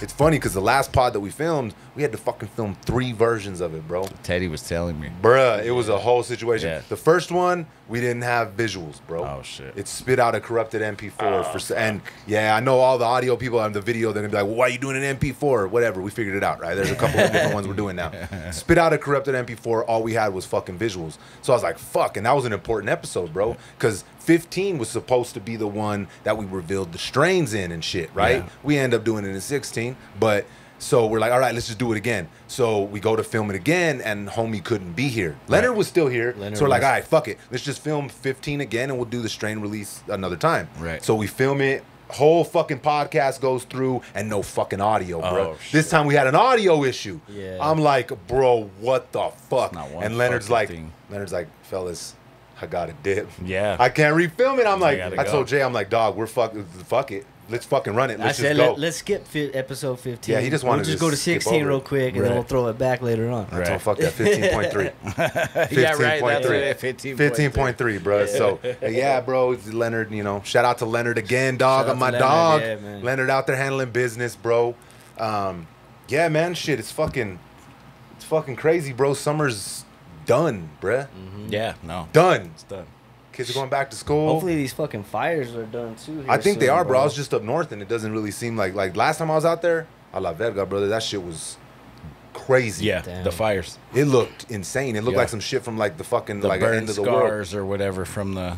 it's funny because the last pod that we filmed, we had to fucking film 3 versions of it, bro. Teddy was telling me. Bruh, it was a whole situation. Yeah. The first one, we didn't have visuals, bro. Oh, shit. It spit out a corrupted MP4. And yeah, I know all the audio people on the video, they're going to be like, well, why are you doing an MP4? Whatever, we figured it out, right? There's a couple of different ones we're doing now. Spit out a corrupted MP4, all we had was fucking visuals. So I was like, fuck, and that was an important episode, bro. Because 15 was supposed to be the one that we revealed the strains in and shit, right? Yeah. We end up doing it in 16, but... So we're like, all right, let's just do it again. So we go to film it again, and homie couldn't be here. Leonard was still here. So we're like, all right, fuck it. Let's just film 15 again, and we'll do the strain release another time. Right. So we film it. Whole fucking podcast goes through, and no fucking audio, bro. This time we had an audio issue. Yeah. I'm like, bro, what the fuck? And Leonard's like, fellas, I got a dip. Yeah. I can't refilm it. I'm like, I go. told Jay, I'm like, dog, fuck it. Let's fucking run it. Let's I said, just go. let's skip episode 15. Yeah, he just wanted we'll just to go to skip 16 over real it. quick, and then we'll throw it back later on. I told fuck that 15.3. Yeah, right. That's 15.3. 15.3. 15.3 bro. So yeah, bro, it's Leonard, you know. Shout out to Leonard again, dog. Shout out I'm my to dog. Leonard, yeah, man. Leonard out there handling business, bro. Yeah, man, shit. It's fucking crazy, bro. Summer's done, bruh. Yeah, no. Done. It's done. Kids are going back to school. Hopefully these fucking fires are done too. I think they soon, are, bro. I was just up north, and it doesn't really seem like last time I was out there, a la verga, brother. That shit was crazy. Yeah, Damn. the fires. It looked insane. It looked like some shit from like the fucking The like burn end of the world. scars or whatever from the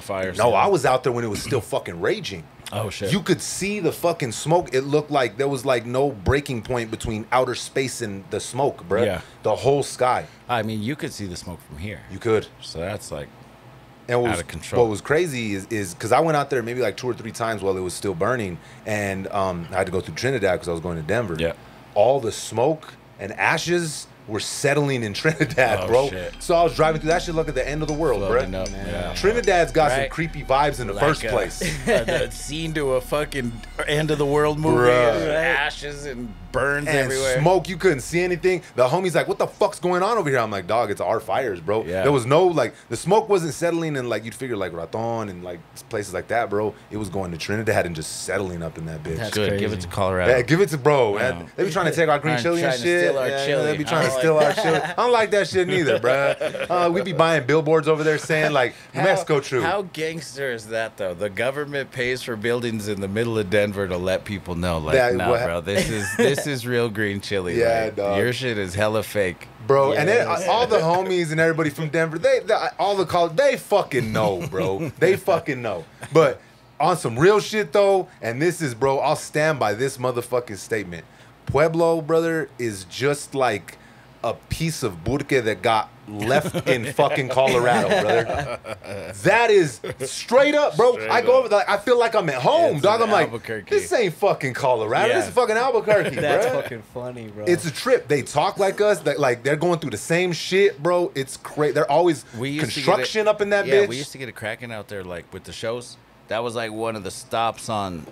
fires. No, I was out there when it was still fucking raging. Oh shit. You could see the fucking smoke. It looked like there was like no breaking point between outer space and the smoke, bro. Yeah. The whole sky. I mean, you could see the smoke from here. You could. So that's like And what out was, of control. what was crazy is because I went out there maybe like 2 or 3 times while it was still burning, and I had to go through Trinidad because I was going to Denver. Yeah. All the smoke and ashes were settling in Trinidad, Oh, bro. shit. So I was driving through that shit, look at the end of the world, Floating bro. up, yeah. Trinidad's got some Right. creepy vibes in the first place. A scene to a fucking end of the world movie. Bruh. Ashes and burns And everywhere. smoke, you couldn't see anything. The homie's like, what the fuck's going on over here? I'm like, dog, it's our fires, bro. Yeah. There was no, like, the smoke wasn't settling in, like, you'd figure, like, Raton and, like, places like that, bro. It was going to Trinidad and just settling up in that bitch. That's Good. Give it crazy. to Colorado. Yeah, give it to bro. Yeah. Man. They be trying to take our green chili and Trying to shit. steal our chili. They be I trying to don't steal like our chili. I don't like that shit neither, bruh. We be buying billboards over there saying, like, New Mexico true. How gangster is that, though? The government pays for buildings in the middle of Denver to let people know, like, That- no, what- bro, this is real green chili. Yeah, like, dog. Your shit is hella fake. Bro, and then Yes. all the homies and everybody from Denver, all the college, they fucking know, bro. They fucking know. But on some real shit though, and this is, bro, I'll stand by this motherfucking statement. Pueblo, brother, is just like a piece of burke that got left in fucking Colorado, brother. That is straight up, bro. Straight I go up. over, like, I feel like I'm at home, It's dog. in I'm like, Albuquerque. this ain't fucking Colorado. Yeah. This is fucking Albuquerque, That's bro. fucking funny, bro. It's a trip. They talk like us. Like they're going through the same shit, bro. It's crazy. They're always We used to get construction it- up in that yeah, bitch. we used to get it cracking out there, like with the shows. That was like one of the stops on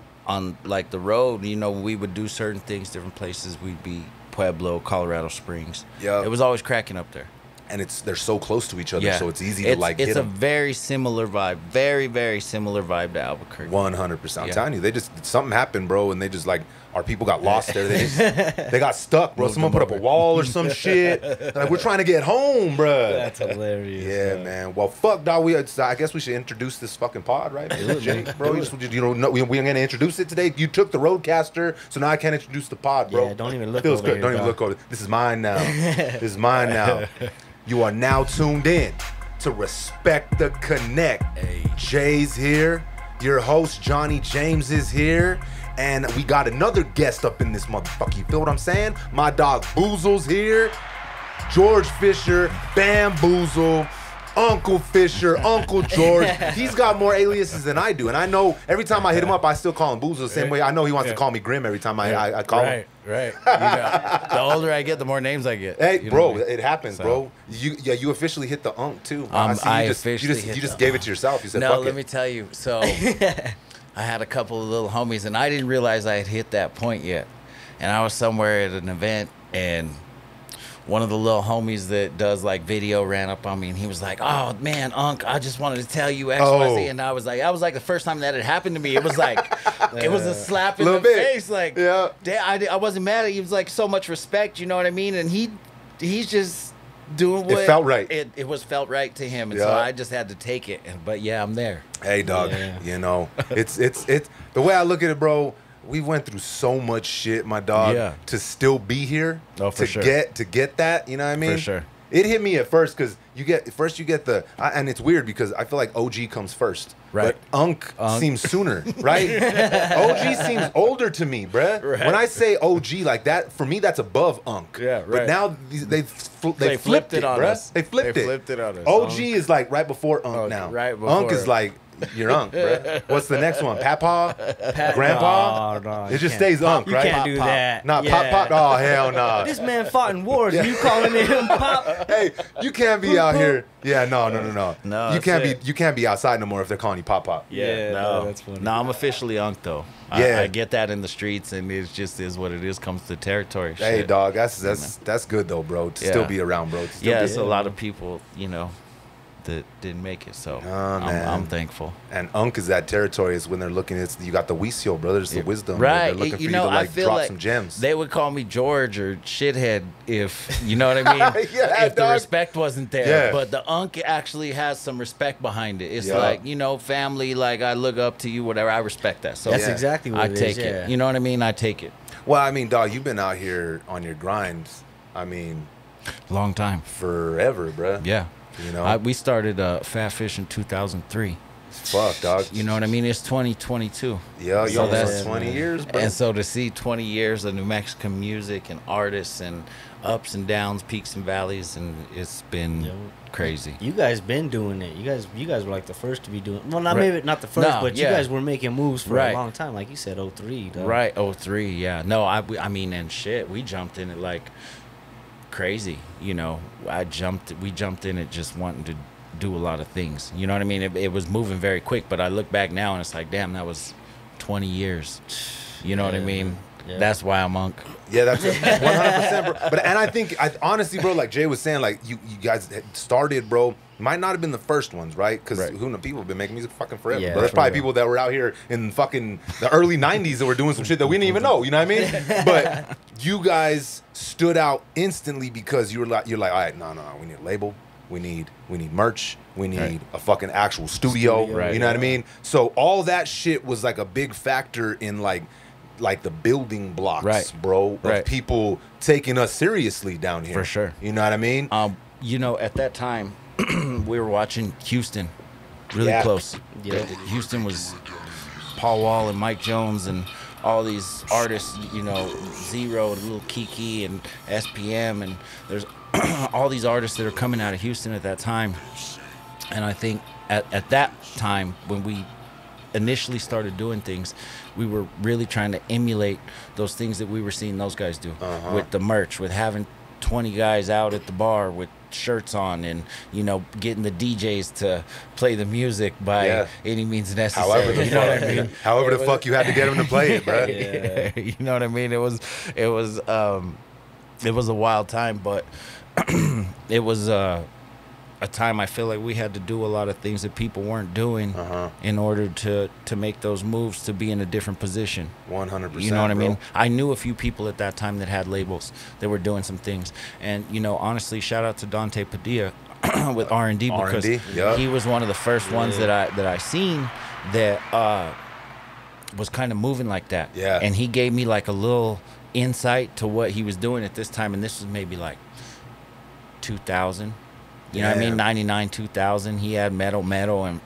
like the road. You know, we would do certain things, different places. We'd be Pueblo, Colorado Springs. Yeah. It was always cracking up there. And they're so close to each other, Yeah, so it's easy to like It's hit a them. very similar vibe, very very similar vibe to Albuquerque. 100%. I'm Yeah. telling you, they just something happened, bro, and they just like our people got lost there. They got stuck, bro. Moved Someone them put up a over. wall or some shit. They're like, we're trying to get home, bro. That's hilarious. Yeah, man. Well, fuck, dog. I guess we should introduce this fucking pod, right? Jay, bro, you know, we're gonna introduce it today. You took the Roadcaster, so now I can't introduce the pod, bro. Yeah, don't even look Feels over good. here, Don't even dog. look over. This is mine now. This is mine now. You are now tuned in to Respect the Connect. Hey. Jay's here. Your host Johnny James is here. And we got another guest up in this motherfucker. You feel what I'm saying? My dog Boozle's here. George Fisher, Bamboozle, Uncle Fisher, Uncle George. He's got more aliases than I do. And I know every time I hit him up, I still call him Boozle the same way. I know he wants to call me Grim every time I call him. Right. You know, the older I get, the more names I get. Hey, You know bro, what I mean? it happens, So- bro. You officially hit the unk too. I see you officially hit you just the gave it to yourself. You said, No, fuck let it. me tell you. So I had a couple of little homies, and I didn't realize I had hit that point yet. And I was somewhere at an event, and one of the little homies that does like video ran up on me and he was like, "Oh man, Unc, I just wanted to tell you XYZ." Oh. And I was like the first time that had happened to me. It was like it was a slap in Little the bit. face. Like, Yeah. I wasn't mad at him. He was like so much respect, you know what I mean? And he's just doing what It felt right. It was felt right to him, and so Yeah. I just had to take it. But yeah, I'm there. Hey, dog. Yeah. You know, it's the way I look at it, bro. We went through so much shit, my dog, Yeah. to still be here. Oh, for to sure. get that. You know what I mean? For sure. It hit me at first because you get the and it's weird because I feel like OG comes first. Right. But Unc seems sooner, right? OG seems older to me, bruh. Right. When I say OG like that, for me that's above Unc. Yeah, But right. now they flipped it on bruh. us. They flipped it on us. OG is like right before Unc Unc, now. right Unc before. is like you're Unc, bruh. What's the next one? Papa? Grandpa? No, It you just can't. stays Unc, You right? can't do that. Nah, Yeah. pop. Oh hell nah. This man fought in wars. And you calling him Pop? Hey, you can't be out here. Yeah, no. No, You that's can't it. be. You can't be outside no more if they're calling you Pop. Yeah, no, that's funny. No, I'm officially Unc though. Yeah. I get that in the streets, and it just is what it is. Comes to territory. Hey, Shit. dog. That's good though, bro. To still Yeah. be around, bro. To still Yeah, be, it's a lot of people, you know, that didn't make it. So man. I'm thankful. And Unc is that territory is when they're looking. It's you got the Wisio, brother. It's the wisdom. Right. They're looking You for you know, to I like feel drop like some gems. they would call me George or shithead if, you know what I mean? Yeah, if the dog. respect wasn't there. Yeah. But the Unc actually has some respect behind it. It's Yeah. like, you know, family, like I look up to you, whatever. I respect that. So That's Yeah. exactly what I it take is. it. Yeah. You know what I mean? I take it. Well, I mean, dog, you've been out here on your grinds. I mean, Long time. forever, bruh. Yeah. You know, We started Fat Fish in 2003. fuck, dog. You know what I mean? It's 2022. Yeah, you So almost that's- 20 years, bro. And so to see 20 years of New Mexican music and artists and ups and downs, peaks and valleys, and it's been Yo. crazy. You guys been doing it. You guys were like the first to be doing. Well, not Right. maybe not the first, No, but yeah. you guys were making moves for Right. a long time. Like you said, 03. Dog. Right, 03, yeah. No, I mean, and shit, we jumped in it like crazy. You know, we jumped in it just wanting to do a lot of things. You know what I mean? It was moving very quick, but I look back now and it's like, damn, that was 20 years. You know what I Yeah. mean? Yeah. That's why I'm Unc. Yeah, that's 100%, bro. But and I think, honestly, bro, like Jay was saying, like you guys had started, bro. Might not have been the first ones, right? Because Right. who knows, people have been making music fucking forever. Yeah, But there's for probably real. people that were out here in fucking the early '90s that were doing some shit that we didn't even know. You know what I mean? But you guys stood out instantly because you're like, all right, no, we need a label. We need merch. We need Right. a fucking actual studio. Right. You know what I mean? So all that shit was like a big factor in like the building blocks, Right. bro, of Right. people taking us seriously down here. For sure. You know what I mean? You know, at that time, we were watching Houston really Yeah. close. Yeah. Houston was Paul Wall and Mike Jones and all these artists, you know, Zero and Lil Kiki and SPM, and there's all these artists that are coming out of Houston at that time. And I think at that time, when we initially started doing things, we were really trying to emulate those things that we were seeing those guys do with the merch, with having 20 guys out at the bar with shirts on, and you know, getting the DJs to play the music by Yeah. any means necessary. However the you know what I mean? however the fuck you had to get them to play it, bro. Yeah. You know what I mean? It was a wild time, but it was a time I feel like we had to do a lot of things that people weren't doing in order to make those moves to be in a different position. 100%. You know what I bro. mean? I knew a few people at that time that had labels that were doing some things, and you know, honestly, shout out to Dante Padilla with R&D, because R&D, yeah. he was one of the first ones that I seen that was kind of moving like that. Yeah. And he gave me like a little insight to what he was doing at this time, and this was maybe like 2000. You know what I mean? Damn. 99, 2000. He had Metal and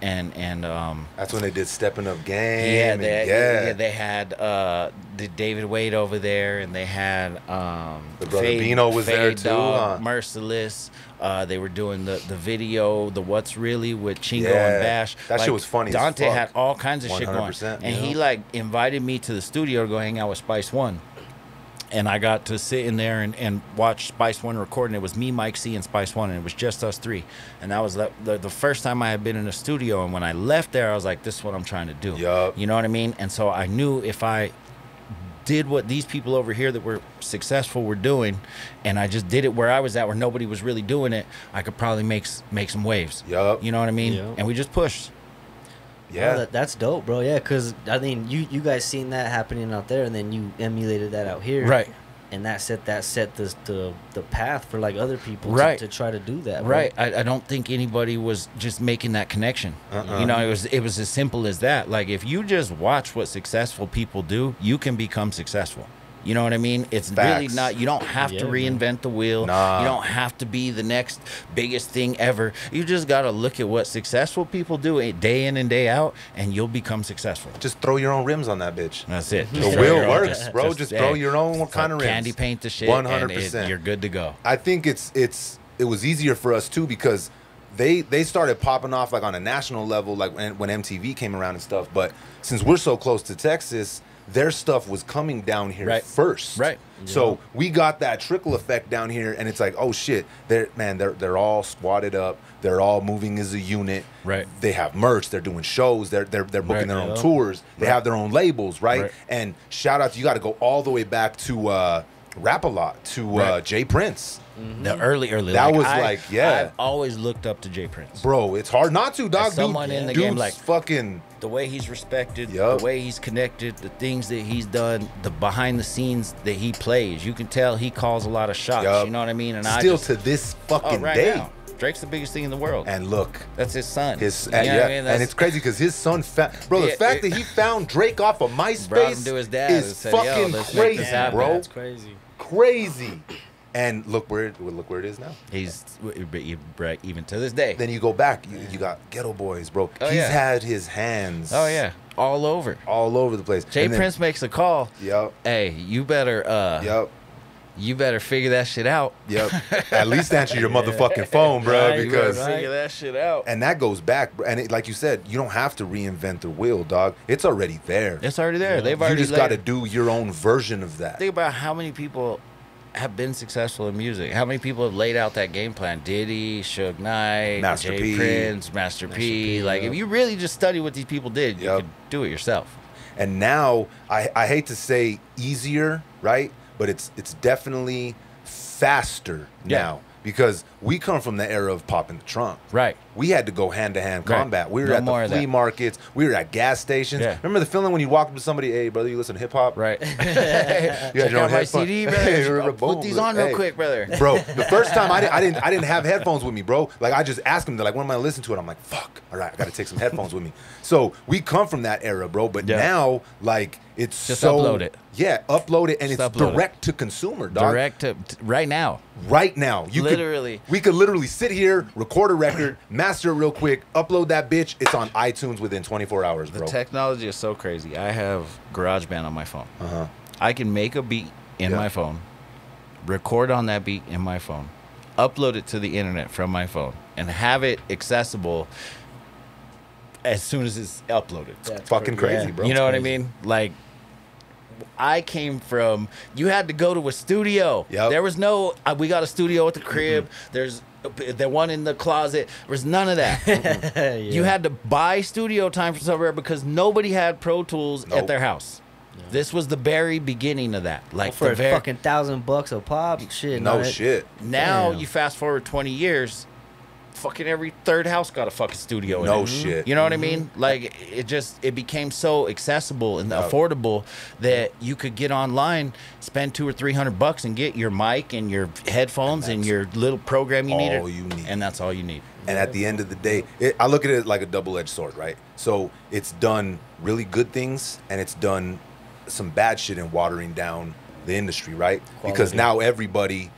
That's when they did Stepping Up Game. yeah, and they had the David Wade over there, and they had The brother Bino was there Fade too, Dog, huh? Merciless. They were doing the video, the What's Really with Chingo Yeah, and Bash. that shit was funny as Dante fuck. had all kinds of shit going, 100%, and yeah. he like invited me to the studio to go hang out with Spice One. And I got to sit in there and watch Spice One record, and it was me, Mike C, and Spice One, and it was just us three. And that was the first time I had been in a studio, and when I left there, I was like, this is what I'm trying to do. Yup. You know what I mean? And so I knew if I did what these people over here that were successful were doing, and I just did it where I was at, where nobody was really doing it, I could probably make some waves. Yup. You know what I mean? Yep. And we just pushed. Yeah. Oh, that's dope, bro. Yeah, because I mean, you guys seen that happening out there, and then you emulated that out here, Right. And that set the path for like other people Right. to try to do that, bro. Right. I don't think anybody was just making that connection. You know, it was as simple as that. Like, if you just watch what successful people do, you can become successful. You know what I mean? It's really Facts. not, you don't have to reinvent the wheel. Nah. You don't have to be the next biggest thing ever. You just got to look at what successful people do day in and day out, and you'll become successful. Just throw your own rims on that bitch. That's it. The Just wheel throw your own- works, bro. Just throw your own kind of rims. Candy paint the shit. 100%. And you're good to go. I think it was easier for us too because they started popping off like on a national level, like when MTV came around and stuff. But since we're so close to Texas, their stuff was coming down here first. Right. So we got that trickle effect down here, and it's like, oh shit, they're all squatted up. They're all moving as a unit. Right. They have merch. They're doing shows. They're booking their own tours. They have their own labels, right? And shout out to you. Got to go all the way back to Rap-A-Lot to Jay Prince. The early. That was I've always looked up to Jay Prince. Bro, it's hard not to, dog. As someone in the game, like fucking the way he's respected, Yup. the way he's connected, the things that he's done, the behind the scenes that he plays. You can tell he calls a lot of shots. Yup. You know what I mean? And still to this fucking day. now, Drake's the biggest thing in the world. And look, That's his son. his You know what I mean? and it's crazy because his son bro, the Yeah, fact that he found Drake off of brought him MySpace to his dad and is said, "Yo, fucking let's make crazy, this happen." bro. That's crazy. Crazy. And look where it is now. He's even to this day. Then you go back, you got Ghetto Boys, bro. Oh, He's yeah. had his hands Oh yeah, all over. all over the place. Jay And then- Prince makes a call. Yep. Hey, you better Yep. you better figure that shit out. Yep. At least answer your motherfucking phone, bro, Right, because right. Figure that shit out. and that goes back, and like you said, you don't have to reinvent the wheel, dog. It's already there. It's already there. They've You already just got to do your own version of that. Think about how many people have been successful in music. How many people have laid out that game plan? Diddy, Suge Knight, Master Jay P. Prince, Master P. P, Like, yeah. if you really just study what these people did, you Yep. could do it yourself. And now I hate to say easier, right? But it's definitely faster Yeah. now because we come from the era of popping the trunk. Right. We had to go hand-to-hand Right. combat. We were No at more the of flea that. markets. We were at gas stations. Yeah. Remember the feeling when you walk up to somebody, hey, brother, you listen to hip-hop? Right. You Check got your out own my headphones. CD, Hey, brother. boom, Put these on real hey. quick, brother. Bro, the first time I didn't have headphones with me, bro. Like I just asked them, they're like, when am I gonna listen to it? I'm like, fuck. All right, I gotta take some headphones with me. So we come from that era, bro. But Yeah. now, like, it's Just so upload it. Yeah, upload it, and Just it's upload it. direct to consumer, dog. Direct to right now. Right now, we could literally sit here, record a record, master it real quick, upload that bitch. It's on iTunes within 24 hours, The bro. technology is so crazy. I have GarageBand on my phone. Uh-huh. I can make a beat in Yeah. my phone, record on that beat in my phone, upload it to the internet from my phone, and have it accessible as soon as it's uploaded. That's Fucking crazy, bro. You know what I crazy. mean? Like, I came from, you had to go to a studio. Yep. There was no, we got a studio at the crib. There's the one in the closet. There was none of that. Yeah. You had to buy studio time from somewhere because nobody had Pro Tools Nope. at their house. This was the very beginning of that. Like, for the very, fucking $1,000 a pop, shit. No that- shit. now Damn. you fast forward 20 years, fucking every third house got a fucking studio in No it. shit. You know what I mean? Like, it became so accessible and affordable that you could get online, spend $200 or $300 and get your mic and your headphones and your little program you needed. all you need. And that's all you need. And at the end of the day, I look at it like a double-edged sword, right? So it's done really good things, and it's done some bad shit in watering down the industry, right? Because Quality. now everybody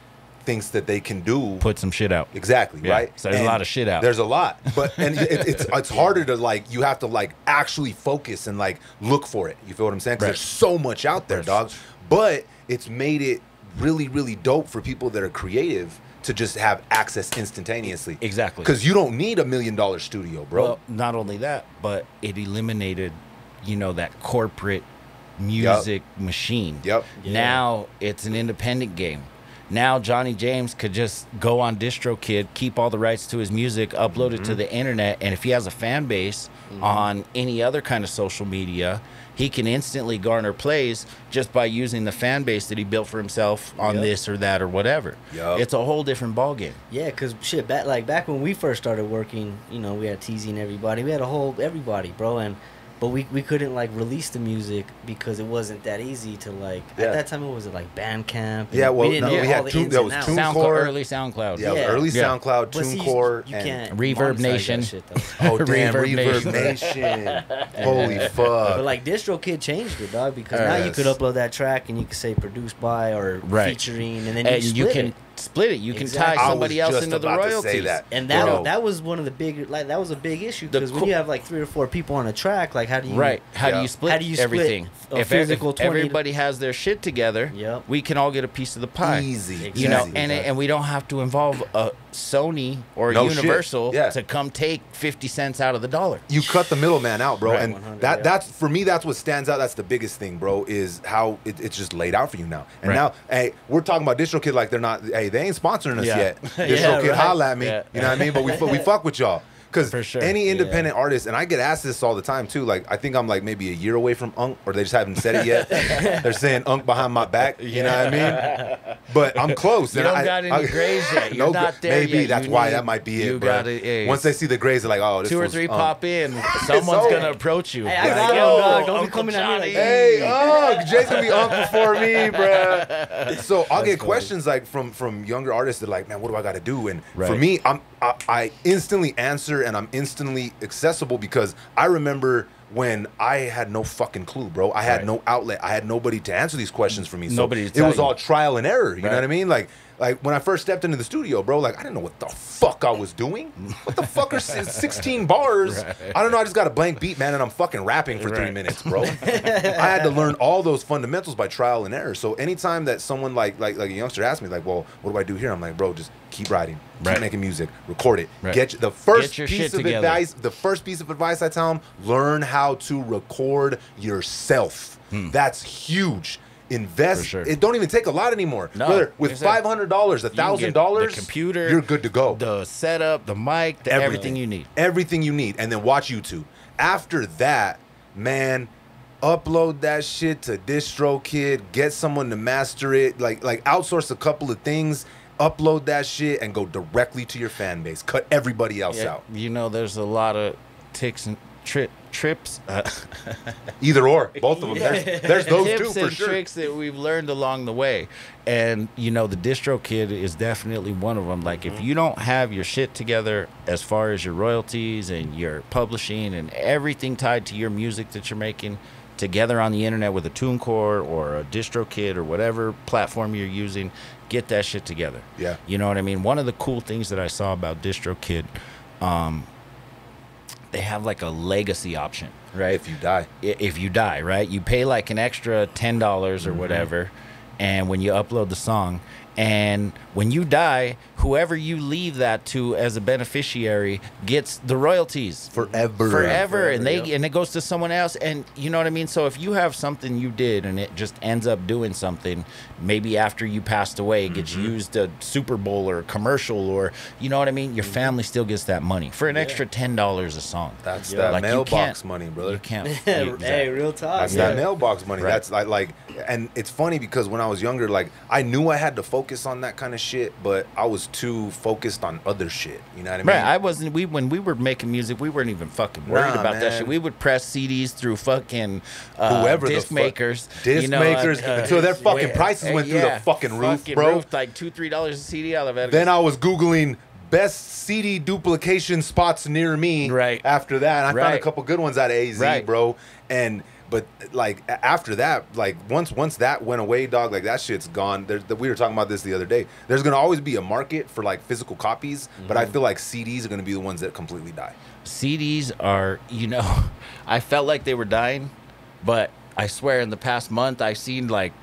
thinks that they can do Put some shit out. exactly, Yeah. right? So there's a lot of shit out. There's a lot, but and it's harder to like. You have to like actually focus and like look for it. You feel what I'm saying? 'Cause Right. there's so much out there, dog. But it's made it really, really dope for people that are creative to just have access instantaneously. Exactly. Because you don't need $1 million studio, bro. Well, not only that, but it eliminated, that corporate music machine. Yep. Yeah. Now it's an independent game. Now Johnny James could just go on DistroKid, keep all the rights to his music, upload it to the internet, and if he has a fan base on any other kind of social media, he can instantly garner plays just by using the fan base that he built for himself on this or that or whatever. It's a whole different ballgame. Yeah, because shit, back when we first started working, you know, we had Teasing Everybody, we had a whole everybody, bro, but we couldn't like release the music because it wasn't that easy to like at that time. It was like Bandcamp. Yeah, well, we had there was TuneCore, early SoundCloud. Yeah, it was early SoundCloud, But see, TuneCore, you and can't Reverb monetize Nation. that shit, though. oh damn, Reverb Reverb Nation. Holy fuck! But like DistroKid changed it, dog, because now you could upload that track and you could say produced by or featuring, and then you can split it. You can Exactly. tie I was somebody else just into the about to royalties. say that. And Bro. that was one of the big that was a big issue The because when you have like 3 or 4 people on a track, like how do you How do you split How do you split everything? a physical if 20 everybody has their shit together, we can all get a piece of the pie. Easy, You know, Exactly. and we don't have to involve a Sony or No Universal shit. Yeah. to come take 50 cents out of the dollar. You cut the middleman out, bro, Right. and 100, that's for me. That's what stands out. That's the biggest thing, bro. Is how it's just laid out for you now. And now, hey, we're talking about DistroKid like they're not. Hey, they ain't sponsoring us yet. DistroKid, holla at me. Yeah. You know what I mean? But we fuck with y'all. Because For sure. any independent artist, and I get asked this all the time too. Like I think I'm like maybe a year away from Unk, or they just haven't said it yet. They're saying Unk behind my back. You know what I mean? But I'm close. You and don't got any grays yet. You're not there maybe yet. that's You why need- that might be you it, bro. gotta- yeah, Once they see the grays, they're like, oh, this 2 or was 3 Unk. pop in, someone's over. gonna approach you. Hey, I Like, got yo, him, dog. Don't be Uncle coming at me like, Johnny. Hey, Unk, Jay's gonna be Unk before me, bro. So I'll get questions like from younger artists that are like, man, what do I got to do? And for me, I instantly answer and I'm instantly accessible because I remember when I had no fucking clue, bro. I had no outlet. I had nobody to answer these questions for me. So Nobody to it tell was you. all trial and error. You know what I mean? Like when I first stepped into the studio, bro, like I didn't know what the fuck I was doing. What the fuck are 16 bars? I don't know. I just got a blank beat, man, and I'm fucking rapping for 3 minutes, bro. I had to learn all those fundamentals by trial and error. So anytime that someone like a youngster asks me, like, well, what do I do here? I'm like, bro, just keep writing, keep making music, record it. Get the first your piece shit of together. advice. The first piece of advice I tell them: learn how to record yourself. That's huge. Invest. For sure. It don't even take a lot anymore. No, Brother, with exactly. $500, You can get $1,000, the computer, you're good to go. The setup, the mic, everything you need. Everything you need, and then watch YouTube. After that, man, upload that shit to DistroKid. Get someone to master it. Like outsource a couple of things. Upload that shit and go directly to your fan base. Cut everybody else out. You know, there's a lot of ticks and trips. Either or, both of them. There's those tips two for and sure. tricks that we've learned along the way, and you know the DistroKid is definitely one of them. Like if you don't have your shit together as far as your royalties and your publishing and everything tied to your music that you're making together on the internet with a TuneCore or a DistroKid or whatever platform you're using, get that shit together. Yeah. You know what I mean? One of the cool things that I saw about DistroKid, they have like a legacy option, right? If you die. If you die, right? You pay like an extra $10 or whatever, and when you upload the song, and when you die, whoever you leave that to as a beneficiary gets the royalties forever, and it goes to someone else, and you know what I mean. So if you have something you did and it just ends up doing something, maybe after you passed away, it gets used a Super Bowl or a commercial, or you know what I mean. Your family still gets that money for an extra $10 a song. That's that Like, you mailbox can't- money, brother. You can't. Hey, real talk. That's that mailbox money. Right. That's like, and it's funny because when I was younger, like I knew I had to focus on that kind of shit, but I was too focused on other shit. You know what I mean? Right, I wasn't. When we were making music, we weren't even fucking worried Nah, about that man. shit. We would press CDs through fucking Whoever the disc fuck- makers, disc makers, until their fucking prices went through the fucking roof, bro. Like $2-3 a CD out of it. Then I was Googling best CD duplication spots near me. Right. After that, and I found a Right. couple good ones out of AZ, Right. bro. But like after that, like once that went away, dog, like that shit's gone. We were talking about this the other day. There's gonna always be a market for like physical copies, but I feel like CDs are gonna be the ones that completely die. CDs are, you know, I felt like they were dying, but I swear in the past month I've seen like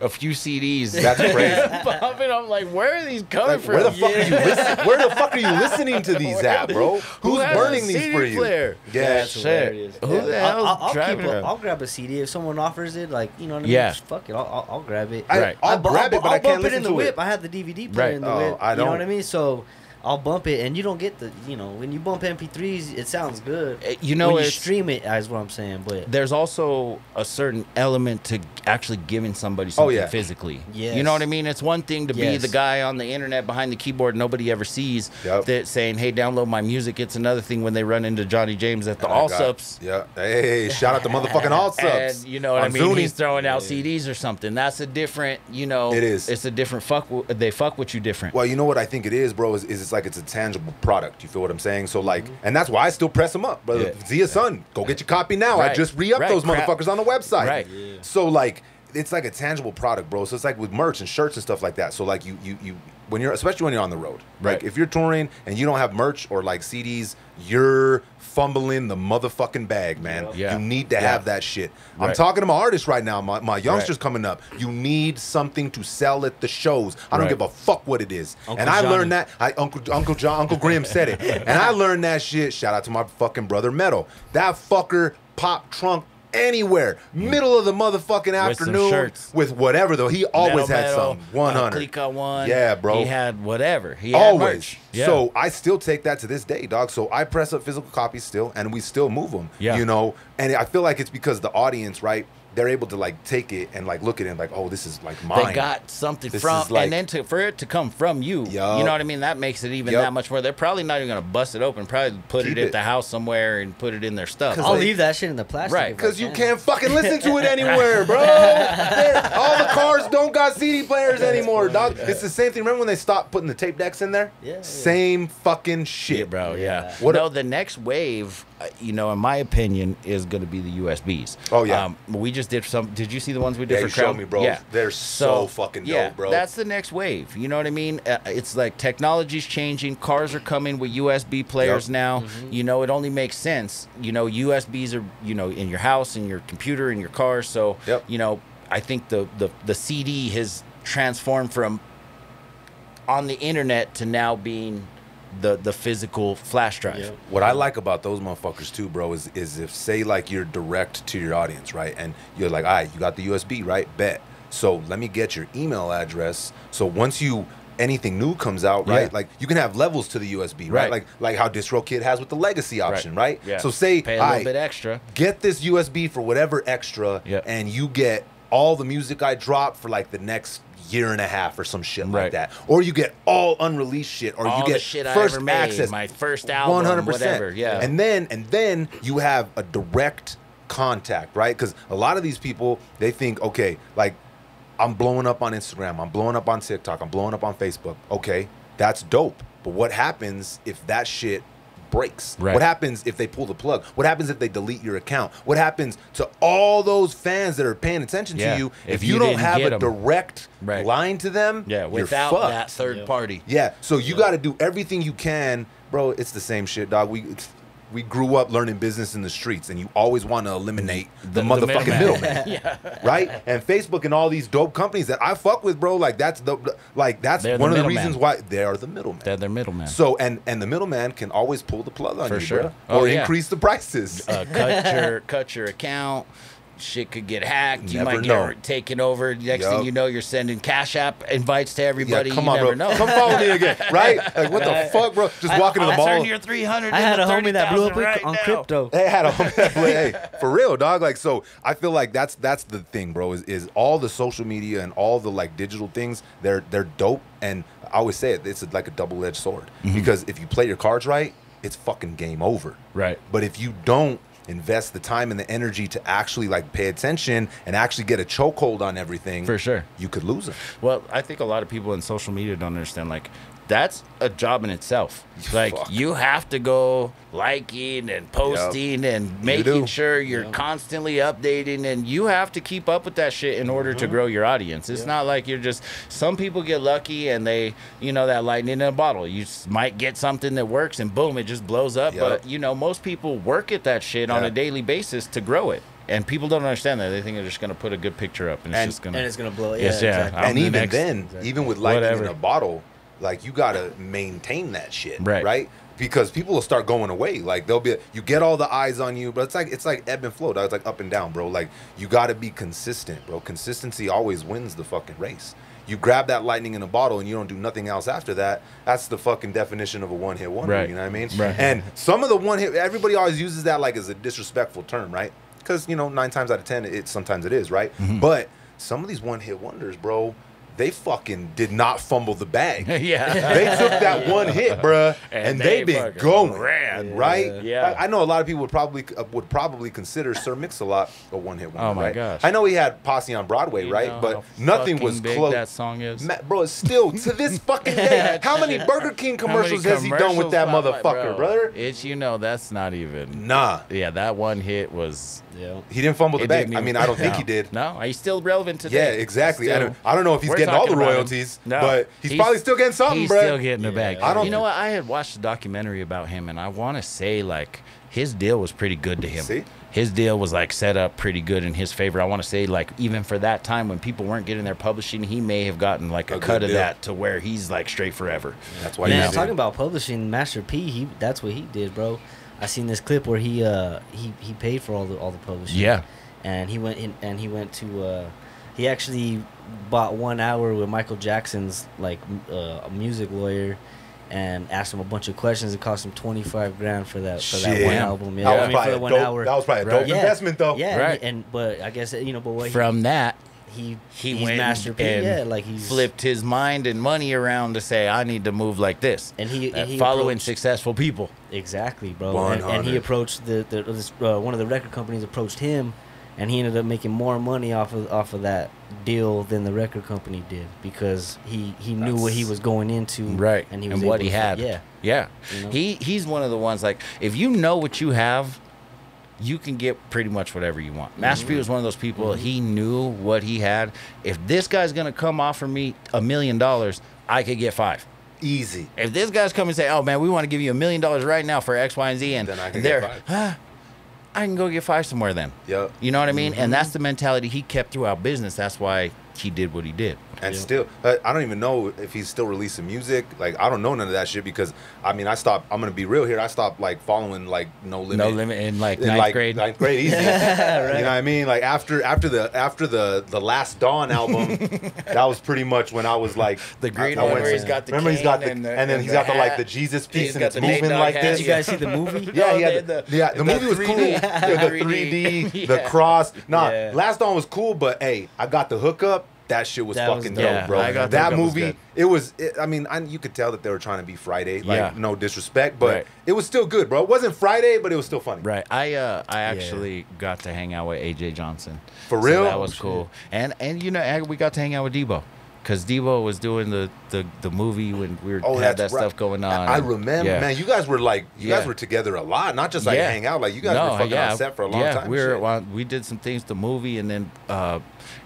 a few CDs. That's crazy. Bumping. I'm like, where are these coming from? Where the fuck are you listening? Where the fuck are you listening to these at, bro? Who's has burning a these CD for you? player? Yeah, That's shit. hilarious. Who the hell's I'll driving around? I'll grab a CD if someone offers it. Like, you know what I mean? Yeah. Just fuck it. I'll grab it. Right. I'll grab it, but I can't bump it listen in the to whip. it. I have the DVD player Right. in the Oh, whip. I You know don't. what I mean? So I'll bump it, and you don't get the, you know, when you bump MP3s, it sounds good. You know, when you it's- stream it, is what I'm saying. But There's also a certain element to actually giving somebody something yeah. physically. Yes. You know what I mean? It's one thing to be Yes. the guy on the internet behind the keyboard nobody ever sees Yep. that saying, hey, download my music. It's another thing when they run into Johnny James at the And I All got- Subs. Yeah. Hey, shout out to motherfucking All Subs. And you know what I On mean? Zuni. He's throwing out CDs or something. That's a different, you know. It is. It's a different they fuck with you different. Well, you know what I think it is, bro, is it's like it's a tangible product. You feel what I'm saying? So, like, and that's why I still press them up, brother. Yeah. Zia Son, go get your copy now. I Right. just re-upped Right. those Crap. motherfuckers on the website. Right. Yeah. So, like, it's like a tangible product, bro. So it's like with merch and shirts and stuff like that. So, like, you when you're, especially when you're on the road, Right. like if you're touring and you don't have merch or like CDs, you're fumbling the motherfucking bag, man. Yeah. You need to Yeah. have that shit. I'm Right. talking to my artists right now, my youngsters Right. coming up. You need something to sell at the shows. I don't Right. give a fuck what it is. Uncle and I Johnny. learned that. Uncle Grim said it. And I learned that shit. Shout out to my fucking brother Metal. That fucker popped trunk anywhere. Middle of the motherfucking With some afternoon. shirts. With whatever though. He always had Metal, something. 100. Clica one. Yeah, bro. He had whatever. He had Always. merch. Yeah. So I still take that to this day, dog. So I press up physical copies still, and we still move them. Yeah. You know, and I feel like it's because the audience, right? They're able to like take it and like look at it and like, oh, this is like mine. They got something This from, is like- and then for it to come from you, Yup. you know what I mean? That makes it even Yup. that much more. They're probably not even gonna bust it open. Probably put Keep it at it. the house somewhere and put it in their stuff. 'Cause I'll like- leave that shit in the plastic. Right. if I Because you can. can't fucking listen to it anywhere, bro. All the cars don't got CD players anymore, dog. It's the same thing. Remember when they stopped putting the tape decks in there? Yeah, yeah. Same fucking shit, Yeah, bro. Yeah. What no, a- the next wave, you know, in my opinion, is going to be the USBs. Oh, yeah. We just did some. Did you see the ones we did Yeah, for you showed Crown? me, bro. Yeah. They're so fucking yeah, dope, bro. That's the next wave. You know what I mean? It's like technology's changing. Cars are coming with USB players Yup. now. You know, it only makes sense. You know, USBs are, you know, in your house, in your computer, in your car. So, Yep. you know, I think the CD has transformed from on the internet to now being the physical flash drive. Yeah. What I like about those motherfuckers too, bro, is if say like you're direct to your audience, right? And you're like, all right, you got the USB, right? Bet. So let me get your email address. So once anything new comes out, right? Yeah. Like you can have levels to the USB, right? Right. Like how DistroKid has with the legacy option, right? Yeah. So say, Pay a all little right, bit extra. get this USB for whatever extra, Yeah. and you get all the music I drop for like the next year and a half or some shit like Right. that. Or you get all unreleased shit, or All you the get shit I first ever made, access. my first album, 100%. whatever, yeah. And then you have a direct contact, right? Because a lot of these people, they think, okay, like I'm blowing up on Instagram, I'm blowing up on TikTok, I'm blowing up on Facebook. Okay, that's dope. But what happens if that shit breaks? Right. What happens if they pull the plug? What happens if they delete your account? What happens to all those fans that are paying attention Yeah. to you If if you you don't didn't have get a 'em. direct Right. line to them? Yeah, you're without fucked. that third Yeah. party. Yeah, so you got to do everything you can, bro. It's the same shit, dog. We grew up learning business in the streets, and you always want to eliminate the motherfucking middleman, Yeah. right? And Facebook and all these dope companies that I fuck with, bro. Like that's They're one the of the middleman. reasons why they are the middleman. They're their middleman. So and the middleman can always pull the plug on For you, sure. bro, Oh, or yeah. increase the prices. Cut your account. Shit could get hacked. You Never might know. get taken over. Next Yup. thing you know, you're sending Cash App invites to everybody. come you on, never bro. know. Come follow me again, right? Like what the fuck, bro? Just walking to the I'll mall. turn your 300. I had a into homie that blew up 30,000 right on now. crypto. Hey, had a hey, for real, dog. Like, so I feel like that's the thing, bro. Is all the social media and all the like digital things. They're dope, and I always say it. It's like a double-edged sword because if you play your cards right, it's fucking game over. Right. But if you don't invest the time and the energy to actually like pay attention and actually get a chokehold on everything, For sure. you could lose them. Well, I think a lot of people in social media don't understand. Like, that's a job in itself. Like, Fuck. you have to go liking and posting and do. making sure you're constantly updating, and you have to keep up with that shit in order to grow your audience. It's not like you're just. Some people get lucky and they, you know, that lightning in a bottle. You might get something that works and boom, it just blows up. Yep. But you know, most people work at that shit on Yeah. a daily basis to grow it. And people don't understand that. They think they're just gonna put a good picture up, and it's just gonna blow. Yeah, yes, yeah. exactly. And even then, even with lightning Whatever. in a bottle, like you gotta maintain that shit, Right. right? Because people will start going away. Like they'll be, you get all the eyes on you, but it's like ebb and flow. It's like up and down, bro. Like you gotta be consistent, bro. Consistency always wins the fucking race. You grab that lightning in a bottle and you don't do nothing else after that. That's the fucking definition of a one-hit wonder. Right. You know what I mean? Right. And some of the one-hit, everybody always uses that like as a disrespectful term, right? Because 9 times out of 10, sometimes it is, right? But some of these one-hit wonders, bro, they fucking did not fumble the bag. Yeah. They took that one hit, bruh, and they've been fucking going, ran. right? Yeah. I know a lot of people would probably consider Sir Mix-a-Lot a one-hit wonder. Oh my right? gosh. I know he had Posse on Broadway, You right? know But how nothing fucking was big close. that song is. Bro, it's still to this fucking day. How many Burger King commercials has he done with that motherfucker, brother? It's that's not even. Nah, Yeah, that one hit was. Yeah. he didn't fumble the It bag. didn't I even- mean, I don't think no. he did. No, he's still relevant today. Yeah, exactly. Still. I don't know if he's We're getting all the talking about him. royalties, No, but he's probably still getting something, He's bro. still getting the bag. I don't- You know what? I had watched a documentary about him, and I want to say like his deal was pretty good to him. See? His deal was like set up pretty good in his favor. I want to say like even for that time when people weren't getting their publishing, he may have gotten like a good cut of deal. that to where he's like straight forever. That's why Man, he's talking about publishing, Master P, that's what he did, bro. I seen this clip where he paid for all the publishing. Yeah. And he went to he actually bought 1 hour with Michael Jackson's like a music lawyer, and asked him a bunch of questions. It cost him $25,000 for that one album. Yeah, That was probably for the a 1 dope- hour. That was probably a Right. dope Yeah. investment, though. Yeah, Right. but I guess but what From that, he's went Master P. and Yeah, like he's flipped his mind and money around to say, I need to move like this. and he following approached- successful people. Exactly, bro. And 100. he approached one of the record companies approached him, and he ended up making more money off of that deal than the record company did, because he knew what he was going into, Right. And he was and what able he to- had. Yeah, Yeah. You know? He's one of the ones like if you know what you have, you can get pretty much whatever you want. Master P was one of those people. He knew what he had. If this guy's gonna come offer me $1 million, I could get 5. Easy. If this guy's come and say, "Oh man, we want to give you $1 million right now for X, Y, and Z," and Then I can they're, get 5. I can go get 5 somewhere then. Yep. You know what I mean? And that's the mentality he kept throughout business. That's why he did what he did. And still, I don't even know if he's still releasing music. Like, I don't know none of that shit because, I mean, I'm going to be real here. I stopped, like, following, like, No Limit. No Limit in like in, ninth grade. Ninth grade, easy. You know what I mean? Like, after the Last Dawn album, that was pretty much when I was, like... The green I one went where to- he's got the remember, he's cane got the... and the- And then and he's the got the, like, hat. the Jesus He's piece and got it's the Nate moving Dogg like hat. this. Did you guys see the movie? Yeah, Oh, he had the movie was 3D. cool. The 3D, Yeah. the cross. Nah, Yeah. Last Dawn was cool, but hey, I got the hookup. That shit was That was fucking dope. dope, Yeah, bro. I got the That hookup was movie, good. I mean, you could tell that they were trying to be Friday. Like, Yeah. no disrespect, but Right. it was still good, bro. It wasn't Friday, but it was still funny. Right. I actually got to hang out with AJ Johnson. For So real? that was cool. And we got to hang out with Deebo. Because Deebo was doing the movie when we had that that's right. stuff going on. I remember, Yeah. man. You guys were like, you guys Yeah. were together a lot, not just like Yeah. hang out. Like you guys were fucking on set for a long time. We did some things, the movie, and then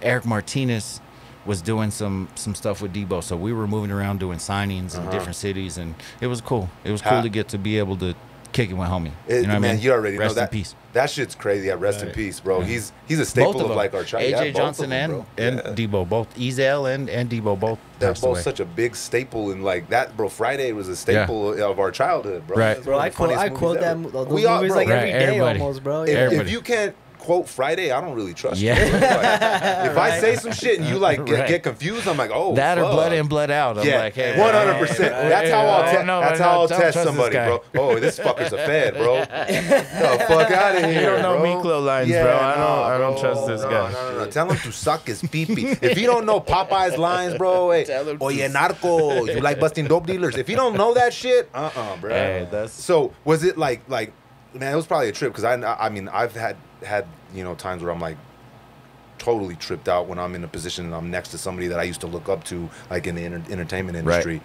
Eric Martinez was doing some stuff with Deebo. So we were moving around doing signings in different cities, and it was cool. It was cool to get to be able to kick it with homie. You know what I mean? You already Rest know that. in peace. That shit's crazy. Yeah, rest in Right. peace, bro. Yeah. He's a staple Both of them. like our child. AJ Yeah, both of Johnson them, and bro. Yeah. Deebo, both Ezel and Deebo both They're passed both away. such a big staple in like that, bro. Friday was a staple of our childhood, bro. Right. It's Bro, one I of the quote funniest movies that ever. those We all, movies bro, like every Right, day everybody. almost, bro. If, Yeah. Everybody. if you can't quote Friday, I don't really trust Yeah. you. Like, if I say some shit and you like Right. get confused, I'm like, oh, That or fuck. blood in, blood out. I'm Yeah, like, hey, 100%. man, That's how I'll hey, no, that's no, how I'll don't test trust this somebody, guy. bro. Oh, this fucker's a fed, bro. Get the fuck out of here. You don't know bro. Miklo lines, bro. I don't trust this guy. No. Tell him to suck his pee-pee. If you don't know Popeye's lines, bro, hey, Tell him oye, to- narco, you like busting dope dealers. If you don't know that shit, bro. Hey, that's So was it like, man, it was probably a trip because I mean, I've had times where I'm like totally tripped out when I'm in a position and I'm next to somebody that I used to look up to, like in the entertainment industry.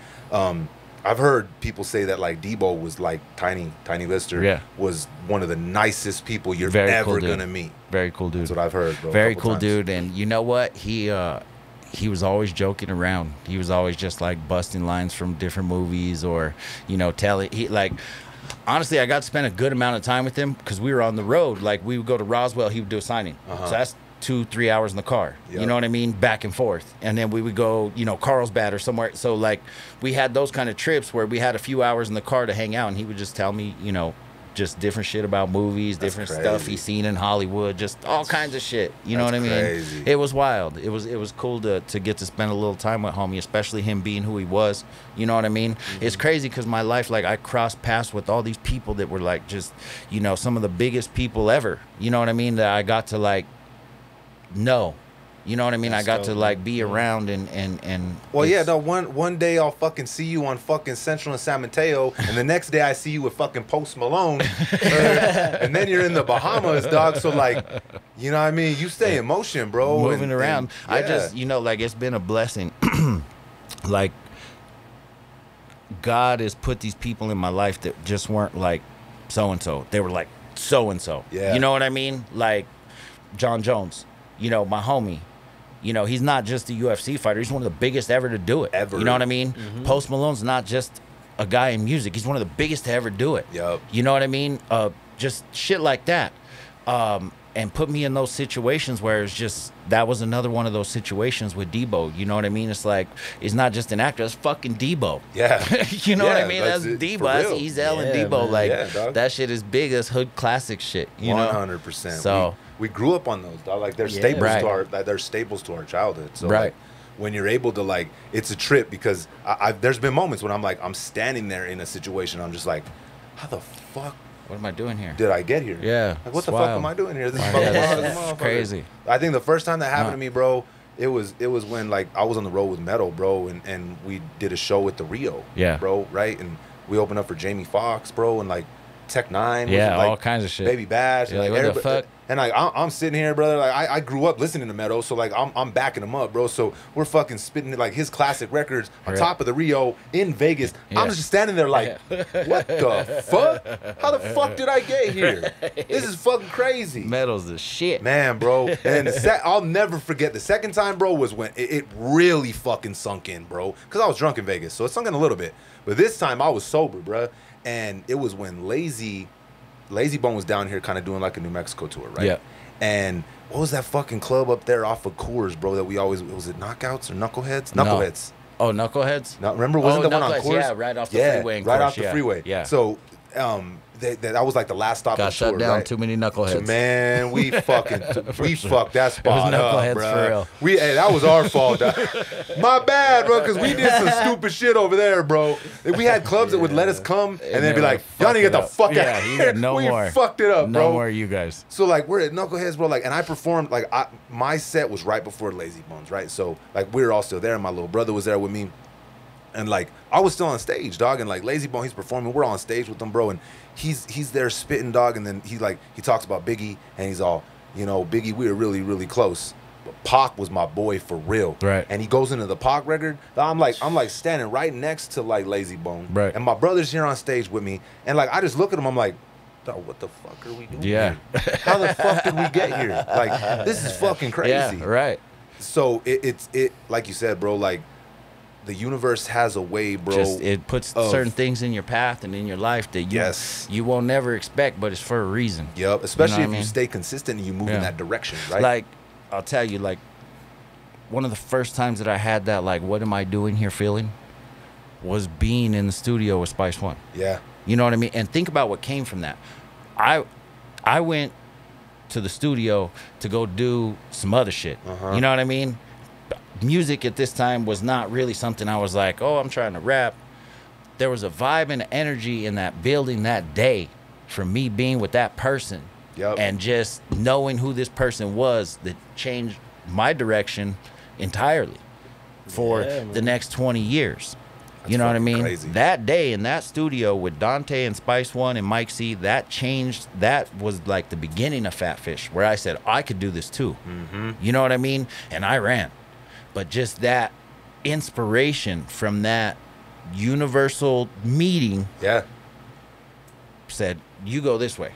I've heard people say that like Deebo was like Tiny Lister was one of the nicest people you're ever gonna meet. very cool dude. That's what I've heard, bro. Very cool dude. And you know what? He was always joking around. He was always just like busting lines from different movies, or telling honestly, I got to spend a good amount of time with him because we were on the road. Like, we would go to Roswell, he would do a signing. So that's 2-3 hours in the car. You know what I mean? Back and forth. And then we would go, you know, Carlsbad or somewhere. So, like, we had those kind of trips where we had a few hours in the car to hang out, and he would just tell me, you know, just different shit about movies, different stuff he's seen in Hollywood, just all kinds of shit. You know what I mean? Crazy. It was wild. It was cool to get to spend a little time with homie, especially him being who he was. You know what I mean? It's crazy because my life, like, I crossed paths with all these people that were like just, you know, some of the biggest people ever. You know what I mean? That I got to like know. You know what I mean? I got to like be around and well, yeah, no, one day I'll fucking see you on fucking Central and San Mateo, and the next day I see you with fucking Post Malone, and then you're in the Bahamas, dog. So like, you know what I mean? You stay in motion, bro. Moving around. Yeah. I just, you know, like, it's been a blessing. Like, God has put these people in my life that just weren't like so-and-so. They were like so-and-so. Yeah. You know what I mean? Like Jon Jones, you know, my homie. You know, he's not just a UFC fighter. He's one of the biggest ever to do it. Ever. You know what I mean? Post Malone's not just a guy in music. He's one of the biggest to ever do it. Yep. You know what I mean? Just shit like that. And put me in those situations where it's just, that was another one of those situations with Deebo. You know what I mean? It's like, he's not just an actor. It's fucking Deebo. Yeah. You know what I mean? That's Deebo. That's Ezel and Deebo. Man. Like, that shit is big. That's hood classic shit. You 100%. know? So we grew up on those, dog. Like, they're staples to our, like, they're staples to our childhood. So like, when you're able to, like, it's a trip because there's been moments when I'm like, I'm standing there in a situation, I'm just like, how the fuck? What am I doing here? Did I get here? Yeah. Like, what the fuck am I doing here? This is fucking that's crazy. I think the first time that happened to me, bro, it was when, like, I was on the road with Metal, bro, and we did a show with the Rio, bro, right? And we opened up for Jamie Foxx, bro, and like Tech Nine, yeah, like, all kinds of shit, Baby Bash, like what the fuck? And like I'm sitting here, brother. Like I grew up listening to Metal, so like I'm backing him up, bro. So we're fucking spitting like his classic records on top of the Rio in Vegas. I'm just standing there like, what the fuck? How the fuck did I get here? This is fucking crazy. Metal's the shit, man, bro. And I'll never forget the second time, bro, was when it really fucking sunk in, bro. Because I was drunk in Vegas, so it sunk in a little bit. But this time I was sober, bro. And it was when Lazy Bone was down here kind of doing like a New Mexico tour, right? Yeah. And what was that fucking club up there off of Coors, bro, that we always, was it Knockouts or Knuckleheads? Knuckleheads. No. Oh, Knuckleheads? No, remember, wasn't the one on Coors? Yeah, right off the freeway in Coors. Right off the freeway. Yeah. So, that was like the last stop. Got shut down. Right? Too many knuckleheads. So, man, we fucking fucked that spot up, bro. For real. Hey, that was our fault. My bad, bro, because we did some stupid shit over there, bro. We had clubs that would let us come and they'd be like, y'all need to get the fuck out of here. No more. We fucked it up, bro. No more, you guys. So like we're at Knuckleheads, bro. Like, and I performed like my set was right before Lazy Bones, right? So like we were all still there. And my little brother was there with me. And like I was still on stage, dog, and like Lazy Bone, he's performing. We're all on stage with him, bro, and he's there spitting, dog, and then he talks about Biggie, and he's all, you know, Biggie, we were really, really close. But Pac was my boy for real. Right. And he goes into the Pac record. I'm like standing right next to like Lazy Bone. Right. And my brother's here on stage with me. And like I just look at him, I'm like, dog, what the fuck are we doing? Yeah. Here? How the fuck did we get here? Like, this is fucking crazy. Yeah, right. So it's like you said, bro, like the universe has a way, bro. It puts certain things in your path and in your life that you won't never expect, but it's for a reason. Yep. Especially if you stay consistent and you move in that direction, right? Like, I'll tell you, like, one of the first times that I had that, like, what am I doing here feeling was being in the studio with Spice One. Yeah. You know what I mean? And think about what came from that. I went to the studio to go do some other shit. You know what I mean? Music at this time was not really something I was like, oh, I'm trying to rap. There was a vibe and energy in that building that day from me being with that person. Yep. And just knowing who this person was that changed my direction entirely for the next 20 years. You know what I mean? Crazy. That day in that studio with Dante and Spice One and Mike C, that changed. That was like the beginning of Fat Fish, where I said, I could do this too. You know what I mean? And I ran. But just that inspiration from that universal meeting said, you go this way.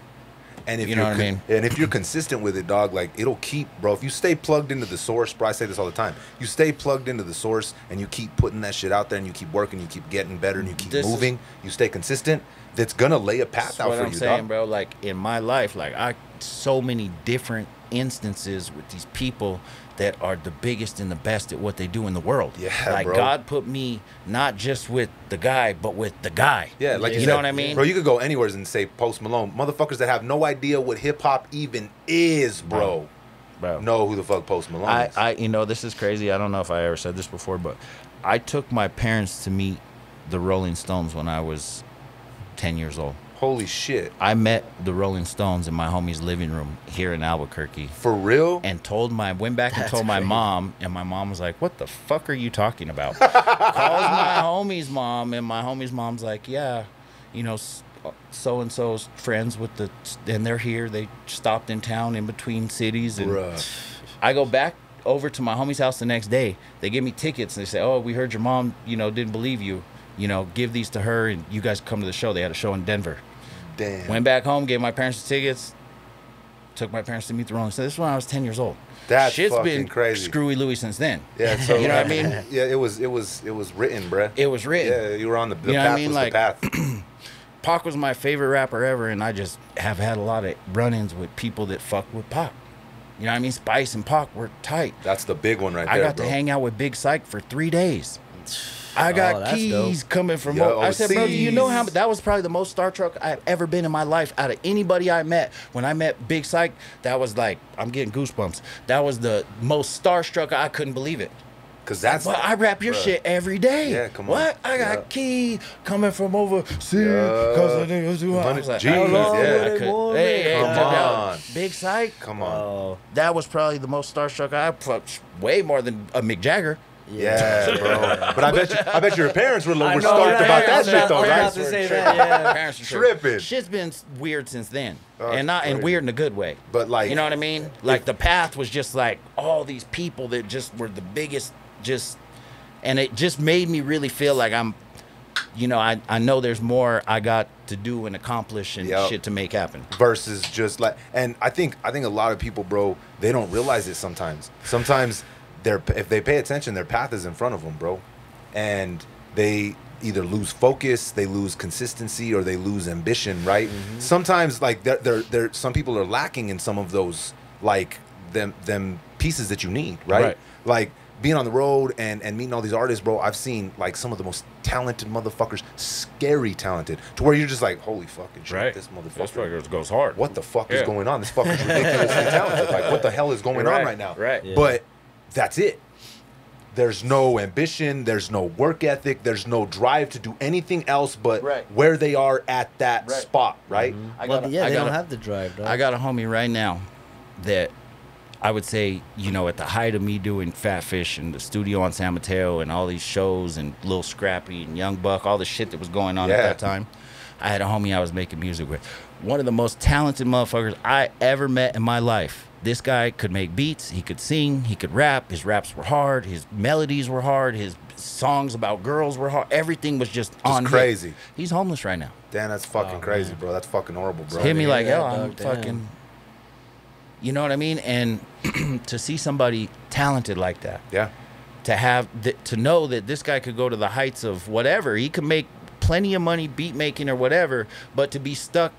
And if You know what I mean? And if you're consistent with it, dog, like it'll keep, bro. If you stay plugged into the source, bro, I say this all the time. You stay plugged into the source and you keep putting that shit out there and you keep working, you keep getting better and you keep moving, you stay consistent, that's gonna lay a path out for you, dog. What I'm saying, bro, like in my life, like so many different instances with these people that are the biggest and the best at what they do in the world. Yeah, like bro. God put me not just with the guy, but with the guy. Yeah, like you said, know what I mean, bro. You could go anywhere and say Post Malone. Motherfuckers that have no idea what hip hop even is, bro. Know who the fuck Post Malone is. You know, this is crazy. I don't know if I ever said this before, but I took my parents to meet the Rolling Stones when I was 10 years old. Holy shit. I met the Rolling Stones in my homie's living room here in Albuquerque. For real? And went back and told my mom, and my mom was like, "What the fuck are you talking about?" Calls my homie's mom, and my homie's mom's like, "Yeah, you know, so-and-so's friends with and they're here. They stopped in town in between cities." And bruh. I go back over to my homie's house the next day. They give me tickets, and they say, "Oh, we heard your mom, you know, didn't believe you. You know, give these to her, and you guys come to the show." They had a show in Denver. Damn. Went back home, gave my parents the tickets, took my parents to meet the Rolling Stones. This is when I was 10 years old. That's Shit's fucking been crazy. Screwy Louie since then. Yeah, so you know what I mean? Yeah, it was written, bruh. It was written. Yeah, you were on the you know path. What I mean? Was like, the path. Pac was my favorite rapper ever, and I just have had a lot of run-ins with people that fuck with Pac. You know what I mean? Spice and Pac were tight. That's the big one right there, I got bro. to hang out with Big Syke for 3 days. I got keys coming from. I said, bro, do you know how? That was probably the most starstruck I've ever been in my life out of anybody I met. When I met Big Syke, that was like, I'm getting goosebumps. That was the most starstruck. I couldn't believe it. Cause that's. But I rap your shit every day. Yeah, come on. What? I got keys coming from overseas. Cause I think it was too hot. I was like, Hey, come on. Big Syke. Come on. That was probably the most starstruck I fucked. Way more than a Mick Jagger. Yeah, bro. But I bet your parents were stoked about that shit though, right? To say that, yeah. Parents are tripping. Shit's been weird since then, and weird in a good way. But like, you know what I mean? Like the path was just like all these people that just were the biggest, and it just made me really feel like I'm, you know, I know there's more I got to do and accomplish and shit to make happen. Versus just like, and I think a lot of people, bro, they don't realize it sometimes. Sometimes. If they pay attention, their path is in front of them, bro, and they either lose focus, they lose consistency, or they lose ambition, right? Mm-hmm. Sometimes, like some people are lacking in some of those, like them pieces that you need, right? Like being on the road and meeting all these artists, bro. I've seen like some of the most talented motherfuckers, scary talented, to where you're just like, holy fucking shit, this motherfucker goes hard. What the fuck is going on? This fucker's ridiculously talented. Like, what the hell is going on right now? Right. Yeah. But that's it. There's no ambition. There's no work ethic. There's no drive to do anything else but where they are at that spot, right? Mm-hmm. They don't have the drive, dog. I got a homie right now that I would say, you know, at the height of me doing Fat Fish and the studio on San Mateo and all these shows and Lil Scrappy and Young Buck, all the shit that was going on at that time, I had a homie I was making music with. One of the most talented motherfuckers I ever met in my life. This guy could make beats, he could sing, he could rap, his raps were hard, his melodies were hard, his songs about girls were hard, everything was just on crazy. Hit. He's homeless right now. Damn, that's fucking crazy, man. Bro. That's fucking horrible, bro. Hit me like, yo, I'm fucking, you know what I mean? And to see somebody talented like that. Yeah. To have, to know that this guy could go to the heights of whatever, he could make plenty of money beat making or whatever, but to be stuck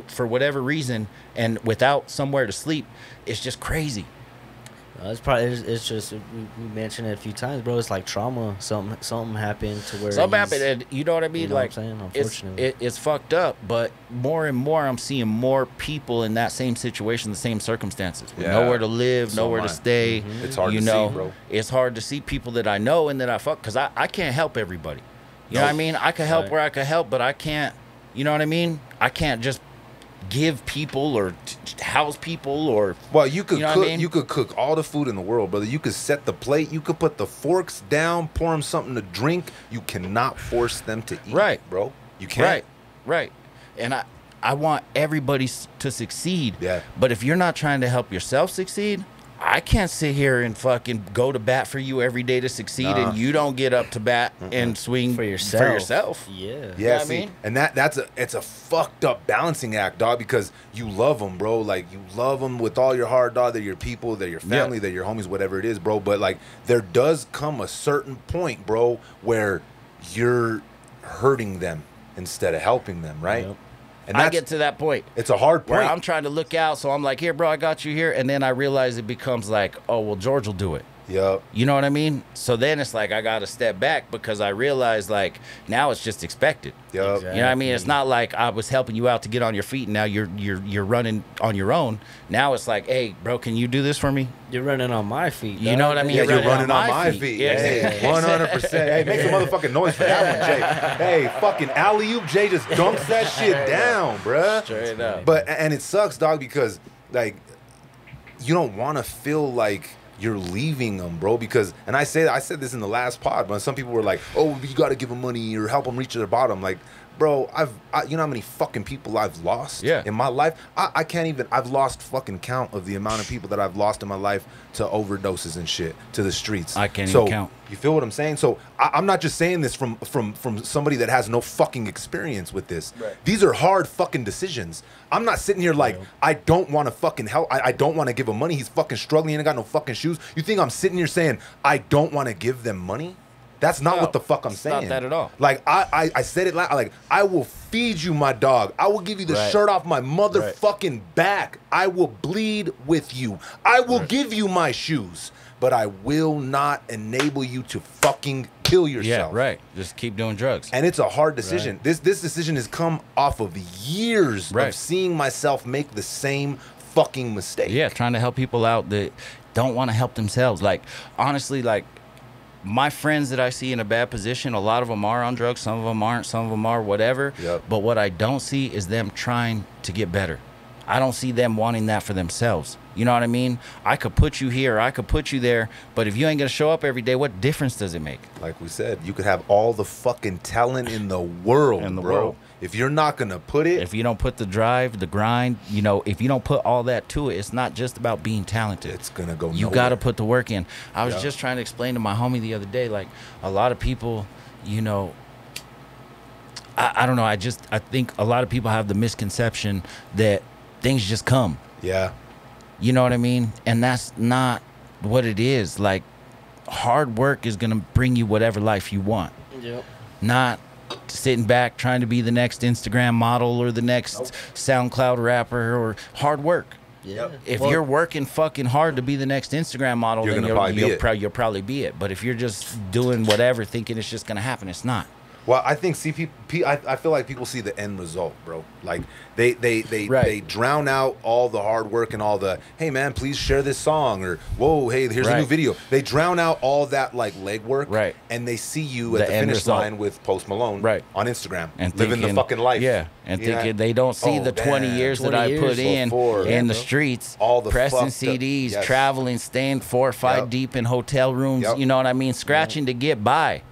for whatever reason and without somewhere to sleep, it's just crazy. It's just we mentioned it a few times, bro. It's like trauma. Something happened to where something happened, and you know what I mean. You know like, what I'm saying? Unfortunately, it's fucked up. But more and more, I'm seeing more people in that same situation, the same circumstances, with nowhere to live, nowhere to stay. Mm-hmm. It's hard to see, bro. It's hard to see people that I know and that I fuck, because I can't help everybody. You know what I mean? I can help where I can help, but I can't. You know what I mean? I can't just give people or house people or. Well, you could cook. I mean? You could cook all the food in the world, brother. You could set the plate. You could put the forks down, pour them something to drink. You cannot force them to eat, bro. You can't. Right. And I want everybody to succeed. Yeah. But if you're not trying to help yourself succeed, I can't sit here and fucking go to bat for you every day to succeed, and you don't get up to bat and swing for yourself. Yeah, Yeah, you know see, I mean? and it's a fucked up balancing act, dog, because you love them, bro. Like, you love them with all your heart, dog. They're your people, they're your family, they're your homies, whatever it is, bro. But, like, there does come a certain point, bro, where you're hurting them instead of helping them, right? Yep. And I get to that point. It's a hard point. Where I'm trying to look out, so I'm like, here, bro, I got you here. And then I realize it becomes like, oh, well, George will do it. Yep. You know what I mean? So then it's like I got to step back because I realize, like, now it's just expected. Yep. Exactly. You know what I mean? It's not like I was helping you out to get on your feet and now you're running on your own. Now it's like, hey, bro, can you do this for me? You're running on my feet. You know what I mean? Yeah, you're running on my feet. Yeah. Hey, 100%. Hey, make some motherfucking noise for that one, Jay. Hey, fucking alley-oop, Jay just dunks that shit down, bruh. Straight up. But, and it sucks, dog, because, like, you don't want to feel like you're leaving them, bro, because, and I said this in the last pod, but some people were like, oh, you got to give them money or help them reach their bottom. Like, bro, you know how many fucking people I've lost in my life? I can't even, I've lost fucking count of the amount of people that I've lost in my life to overdoses and shit, to the streets. I can't even count. You feel what I'm saying? So I'm not just saying this from somebody that has no fucking experience with this. Right. These are hard fucking decisions. I'm not sitting here like, I don't want to fucking help. I don't want to give him money. He's fucking struggling. He ain't got no fucking shoes. You think I'm sitting here saying, I don't want to give them money? That's not what the fuck I'm saying. Not that at all. Like, I said it like, I will feed you my dog. I will give you the shirt off my motherfucking back. I will bleed with you. I will give you my shoes. But I will not enable you to fucking kill yourself. Yeah, right. Just keep doing drugs. And it's a hard decision. This decision has come off of years of seeing myself make the same fucking mistake. Yeah, trying to help people out that don't want to help themselves. Like, honestly, like, my friends that I see in a bad position, a lot of them are on drugs, some of them aren't, some of them are, whatever. Yep. But what I don't see is them trying to get better. I don't see them wanting that for themselves. You know what I mean? I could put you here, I could put you there, but if you ain't gonna show up every day, what difference does it make? Like we said, you could have all the fucking talent in the world, bro. If you're not gonna put it, if you don't put the drive, the grind, you know, if you don't put all that to it, it's not just about being talented. It's gonna go You nowhere. gotta put the work in. I was just trying to explain to my homie the other day, like, a lot of people, you know, I don't know, I think a lot of people have the misconception that things just come. Yeah. You know what I mean? And that's not what it is. Like, hard work is going to bring you whatever life you want. Yep. Not sitting back trying to be the next Instagram model or the next SoundCloud rapper, or hard work. Yeah. If you're working fucking hard to be the next Instagram model, then you'll probably be it. But if you're just doing whatever thinking it's just going to happen, it's not. Well, I think I feel like people see the end result, bro. Like they drown out all the hard work and all the, hey man, please share this song, or whoa, hey, here's a new video. They drown out all that like legwork, and they see you at the finish line with Post Malone on Instagram, and living the fucking life. Yeah, and thinking they don't see the 20 years that I put in the streets, all the pressing CDs, traveling, staying 4 or 5 deep in hotel rooms. You know what I mean? Scratching to get by.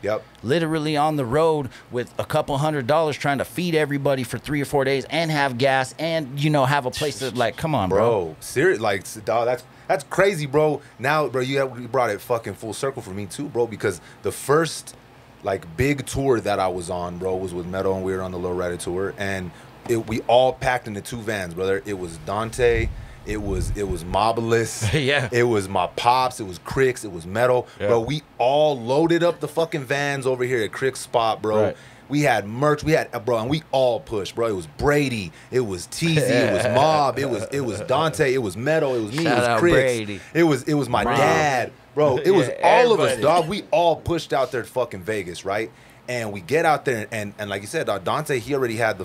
Literally on the road with a couple $100 trying to feed everybody for 3 or 4 days and have gas and, you know, have a place to, like, come on, bro. Serious, like, dog, that's crazy, bro. Now, bro, you brought it fucking full circle for me too, bro, because the first, like, big tour that I was on, bro, was with Meadow, and we were on the Lowrider Tour, and we all packed into 2 vans, brother. It was Dante, it was Mobilus, it was my pops, it was Cricks, it was Metal, bro. We all loaded up the fucking vans over here at Cricks spot, bro. We had merch, bro, and we all pushed, bro. It was Brady, it was TZ, it was Mob, it was Dante, it was Metal, it was me, it was Cricks, it was my dad, bro. It was all of us, dog. We all pushed out there to fucking Vegas, right? And we get out there, and like you said, Dante, he already had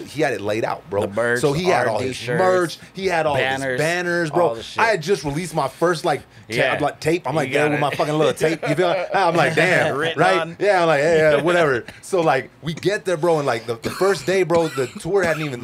he had it laid out, bro. The merch, so he had all his merch, he had all his banners, bro. I had just released my first tape. I'm like there with my fucking little tape. You feel? I'm like, damn, right? Yeah, I'm like, yeah, whatever. So like we get there, bro, and like the first day, bro, the tour hadn't even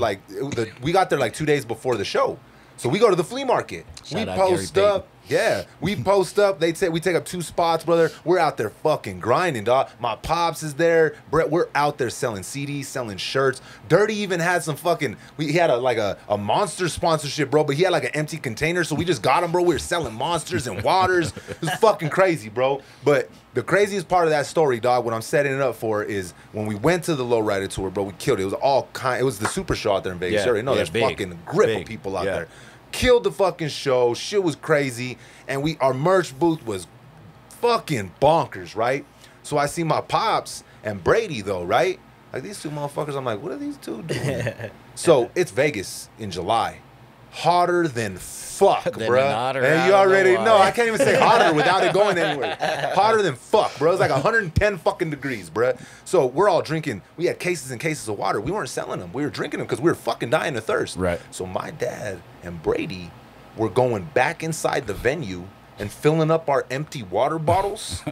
we got there like 2 days before the show. So we go to the flea market. We Shout out post Gary up. Yeah, we post up. We take up 2 spots, brother. We're out there fucking grinding, dog. My pops is there. Brett, we're out there selling CDs, selling shirts. Dirty even had some fucking. He had a Monster sponsorship, bro. But he had like an empty container, so we just got him, bro. We were selling Monsters and waters. It was fucking crazy, bro. But the craziest part of that story, dog, what I'm setting it up for is when we went to the Lowrider Tour, bro. We killed it. It was all kind. It was the Super Show out there in Vegas. You already know there's big, fucking grip of people out there. Killed the fucking show. Shit was crazy. And our merch booth was fucking bonkers, right? So I see my pops and Brady, though, right? Like, these 2 motherfuckers, I'm like, what are these 2 doing? So it's Vegas in July. Hotter than fuck, bruh. And you already know. I can't even say hotter without it going anywhere. Hotter than fuck, bro. It's like 110 fucking degrees, bruh. So we're all drinking. We had cases and cases of water. We weren't selling them. We were drinking them because we were fucking dying of thirst. Right. So my dad and Brady were going back inside the venue and filling up our empty water bottles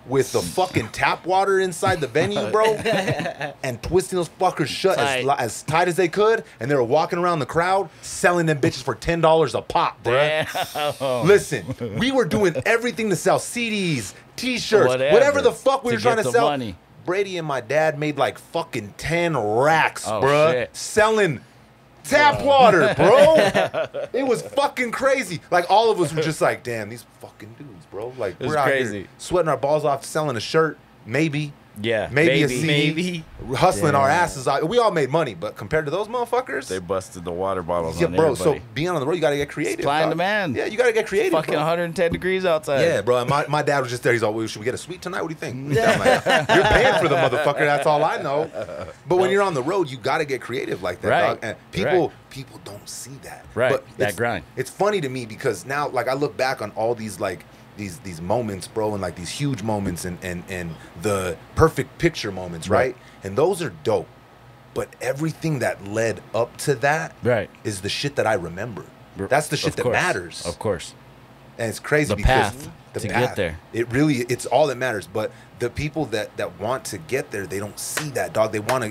with the fucking tap water inside the venue, bro, and twisting those fuckers shut as tight as they could, and they were walking around the crowd selling them bitches for $10 a pop, bro. Listen, we were doing everything to sell CDs, T-shirts, whatever the fuck we were trying to sell. Money. Brady and my dad made like fucking 10 racks, bro, selling tap water, bro. It was fucking crazy. Like, all of us were just like, damn, these fucking dudes, bro. Like, we're out here sweating our balls off selling a shirt, maybe. Yeah, maybe a CD, hustling our asses out. We all made money, but compared to those motherfuckers, they busted the water bottles. Yeah, on bro. everybody. So being on the road, you gotta get creative. Supply and demand. Yeah, you gotta get creative. Fucking 110 degrees outside. Yeah, bro. And my dad was just there. He's like, well, should we get a suite tonight? What do you think? Yeah. I'm like, you're paying for the motherfucker. That's all I know. But when you're on the road, you gotta get creative like that, dog. And people don't see that. Right. But that grind. It's funny to me because now, like, I look back on all these like. These moments, bro, and like these huge moments and the perfect picture moments, right? And those are dope. But everything that led up to that is the shit that I remember. That's the shit that matters. Of course. And it's crazy because the path to get there. It's all that matters. But the people that want to get there, they don't see that, dog. They want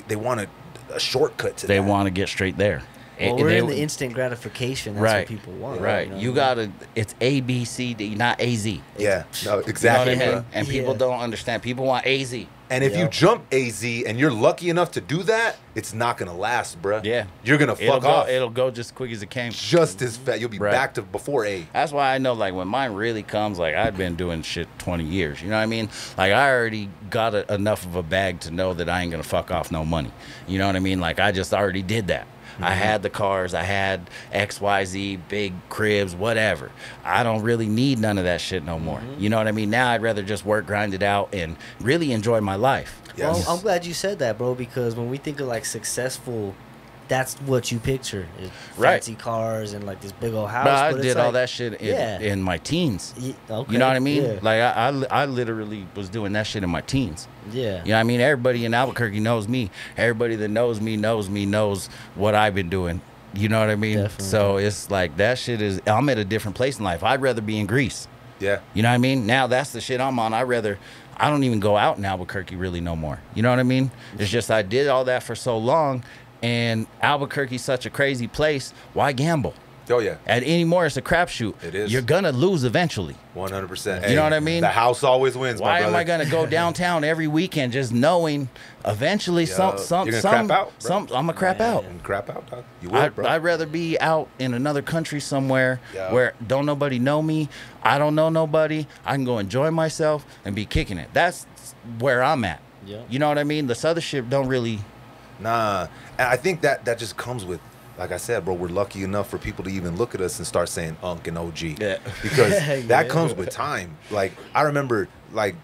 a shortcut to that. They want to get straight there. Well, we're in the instant gratification. That's what people want. Right. You gotta. It's A, B, C, D, not A, Z. Yeah. No. Exactly. You know what I mean? And people don't understand. People want A, Z. And if you jump AZ and you're lucky enough to do that, it's not gonna last, bruh. Yeah. You're gonna fuck off. It'll go just as quick as it came. Just as fast. You'll be back to before A. That's why I know, like, when mine really comes, like, I've been doing shit 20 years. You know what I mean? Like, I already got enough of a bag to know that I ain't gonna fuck off no money. You know what I mean? Like, I just already did that. I had the cars, I had XYZ, big cribs, whatever. I don't really need none of that shit no more. You know what I mean? Now I'd rather just work, grind it out, and really enjoy my life. Well, I'm glad you said that, bro, because when we think of like successful, that's what you picture. Fancy cars and like this big old house. But I did all that shit in my teens. Okay. You know what I mean? Yeah. Like I literally was doing that shit in my teens. Yeah. You know what I mean? Everybody in Albuquerque knows me. Everybody that knows me knows what I've been doing. You know what I mean? Definitely. So it's like that shit is, I'm at a different place in life. I'd rather be in Greece. Yeah. You know what I mean? Now that's the shit I'm on. I don't even go out in Albuquerque really no more. You know what I mean? It's just I did all that for so long, and Albuquerque's such a crazy place. Why gamble? Oh, yeah. And anymore, it's a crapshoot. It is. You're going to lose eventually. 100%. You know what I mean? The house always wins, Why my brother. am I going to go downtown every weekend just knowing eventually You're gonna crap out, bro. I'm going to crap out. You're gonna crap out, dog. You will, bro. I'd rather be out in another country somewhere where don't nobody know me. I don't know nobody. I can go enjoy myself and be kicking it. That's where I'm at. Yeah. You know what I mean? This other shit don't really... Nah. And I think that just comes with, like I said, bro, we're lucky enough for people to even look at us and start saying Unc and OG. Yeah. Because that comes with time. Like, I remember, like,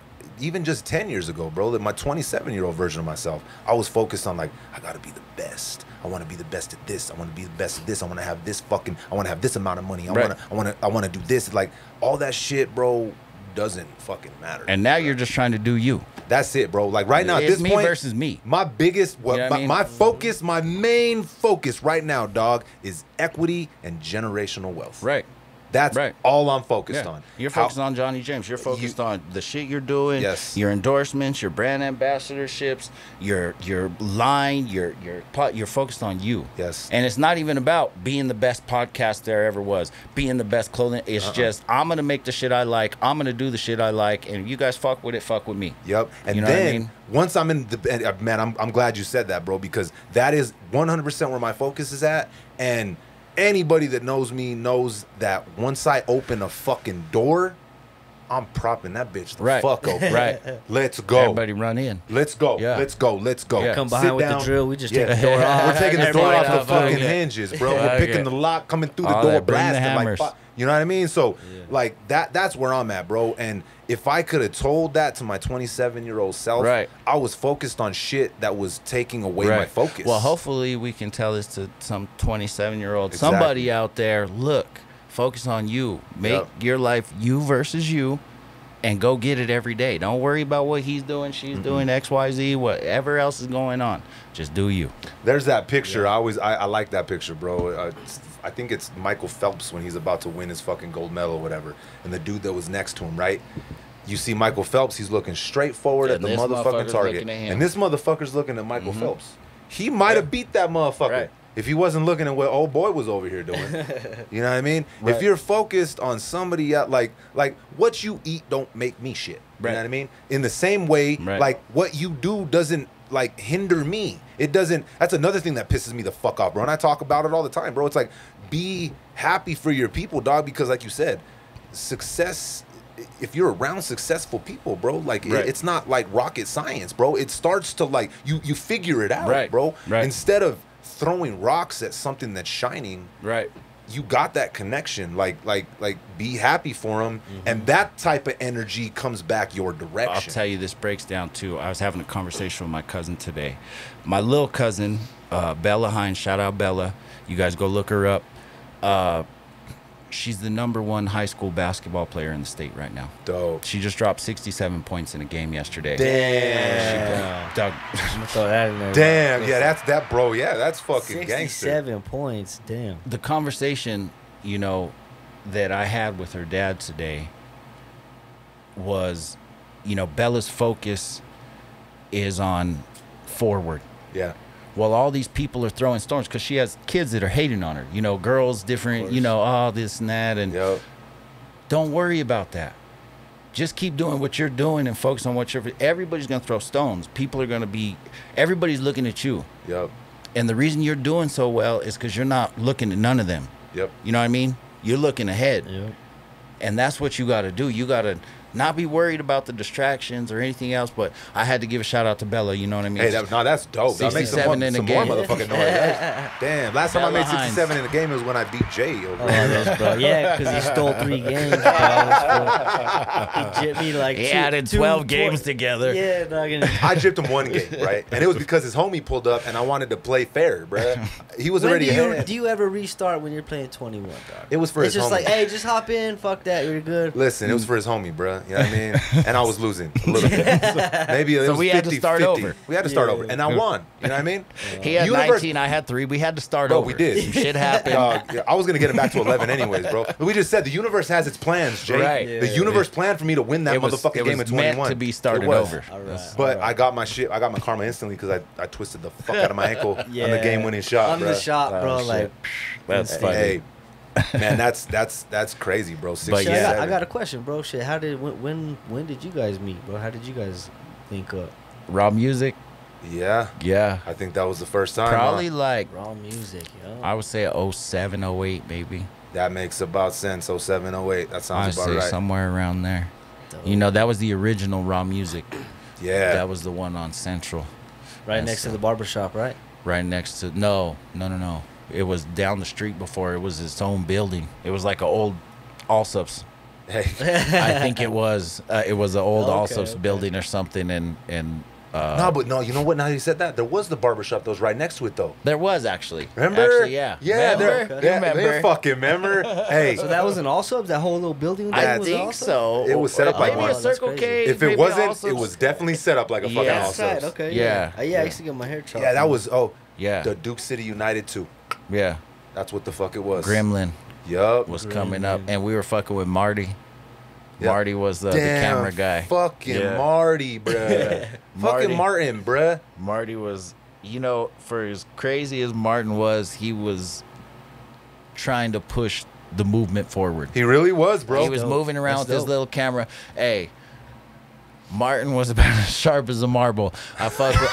even just 10 years ago, bro, that my 27-year-old version of myself, I was focused on, like, I got to be the best. I want to be the best at this. I want to be the best at this. I want to have this fucking, I want to have this amount of money. I want to do this. Like, all that shit, bro, doesn't fucking matter. And now you're just trying to do you. That's it, bro. Like right now, it's at this me point, versus me. My biggest, You know what I mean? my focus, my main focus right now, dog, is equity and generational wealth. Right. That's all I'm focused on. You're focused on Johnny James. You're focused on the shit you're doing. Yes. Your endorsements, your brand ambassadorships, your line. You're focused on you. Yes. And it's not even about being the best podcast there ever was, being the best clothing. It's just I'm gonna make the shit I like. I'm gonna do the shit I like, and if you guys fuck with it, fuck with me. Yep. And you know then what I mean? once I'm in the man, I'm glad you said that, bro, because that is 100% where my focus is at. And anybody that knows me knows that once I open a fucking door, I'm propping that bitch the fuck open. Right. Let's go. Everybody run in. Let's go. Yeah. Let's go. Let's go. Yeah. Come behind with the drill. We just take the door door off. We're taking the door off Everybody the fucking okay. hinges, bro. We're picking the lock, coming through the All door, that, bring the blasting hammers. like, you know what I mean? So, like that's where I'm at, bro. And if I could have told that to my 27-year-old self, I was focused on shit that was taking away my focus. Well, hopefully we can tell this to some 27-year-old, somebody out there. Look, focus on you. Make your life you versus you, and go get it every day. Don't worry about what he's doing, she's doing, X, Y, Z, whatever else is going on. Just do you. There's that picture. I like that picture, bro. I think it's Michael Phelps when he's about to win his fucking gold medal or whatever. And the dude that was next to him, right? You see Michael Phelps, he's looking straight forward at the motherfucking target. And this motherfucker's looking at Michael Phelps. He might have beat that motherfucker if he wasn't looking at what old boy was over here doing. You know what I mean? If you're focused on somebody else, like what you eat don't make me shit. You know what I mean? In the same way, like what you do doesn't like hinder me. It doesn't. That's another thing that pisses me the fuck off, bro. And I talk about it all the time, bro. It's like, be happy for your people, dog, because like you said, success, if you're around successful people, bro, like it's not like rocket science, bro. It starts to like you figure it out, bro. Instead of throwing rocks at something that's shining, you got that connection. Like be happy for them, and that type of energy comes back your direction. I'll tell you, this breaks down too. I was having a conversation with my cousin today. My little cousin, Bella Hines. Shout out Bella. You guys go look her up. She's the #1 high school basketball player in the state right now. Dope. She just dropped 67 points in a game yesterday. Damn. I'm gonna throw that in there. Damn. Yeah, that's that, bro. Yeah, that's fucking 67 gangster. 67 points. Damn. The conversation, you know, that I had with her dad today was, you know, Bella's focus is on forward. Yeah. Well, all these people are throwing stones because she has kids that are hating on her. You know, girls, different, you know, oh, this and that. And don't worry about that. Just keep doing what you're doing and focus on what you're... Everybody's going to throw stones. People are going to be... Everybody's looking at you. Yep. And the reason you're doing so well is because you're not looking at none of them. Yep. You know what I mean? You're looking ahead. Yep. And that's what you got to do. You got to not be worried about the distractions or anything else, but I had to give a shout out to Bella, you know what I mean? Hey, that's dope. That makes some more motherfucking noise. Damn, last time I made 67 in a game was when I beat Jay over there. Bro. Yeah, because he stole 3 games, bro. He gypped me like he added 12 games together. Yeah, dog. I gypped him 1 game, right? And it was because his homie pulled up and I wanted to play fair, bro. He was already ahead. Do you ever restart when you're playing 21, dog? It was for his homie. It's just like, hey, just hop in, fuck that, you're good. Listen, it was for his homie, bro. You know what I mean? And I was losing a little bit. So maybe it was we 50, had to start 50. over. We had to start over. And I won. You know what I mean? He had 19, I had 3. We had to start over. We did. Some shit happened. I was going to get it back to 11 anyways, bro. But we just said the universe has its plans, Jay. Right. The universe planned for me to win that motherfucking game at 21. Meant to be started over. But I got my shit. I got my karma instantly because I twisted the fuck out of my ankle on the game-winning shot, on the shot, bro. Like, that's funny. Hey, man, that's crazy, bro. But yeah, I got a question, bro. Shit, how did when did you guys meet, bro? How did you guys link up? Raw music. Yeah. I think that was the first time. Probably like Raw music, yo. I would say 07, 08 maybe. That makes about sense. 07, 08. That sounds about right. somewhere around there. Dope. You know, that was the original Raw music. Yeah. That was the one on Central. Right next to the barbershop, right? Right next to no. It was down the street before. It was its own building. It was like an old Allsup's. Hey. I think it was an old Allsup's building or something. And no, you know what? Now you said that, there was the barbershop that was right next to it, though. There was actually. Remember? Actually, yeah. Yeah, they fucking remember. Hey. So that was an Allsup's? That whole little building? I think so. It was set up like maybe a Circle K. If it wasn't, it was definitely set up like a fucking Allsup's. Right, okay. Yeah. I used to get my hair chopped. Yeah, that was, the Duke City United 2. Yeah. That's what the fuck it was. Gremlin. Yup. was coming up, and we were fucking with Marty. Yep. Marty was the Damn, camera guy. Fucking Yeah. Marty, bruh. Fucking Martin, bruh. Marty was, you know, for as crazy as Martin was, he was trying to push the movement forward. He really was, bro. He was moving around That's with his dope. little camera. Hey, Martin was about as sharp as a marble. I fuck with,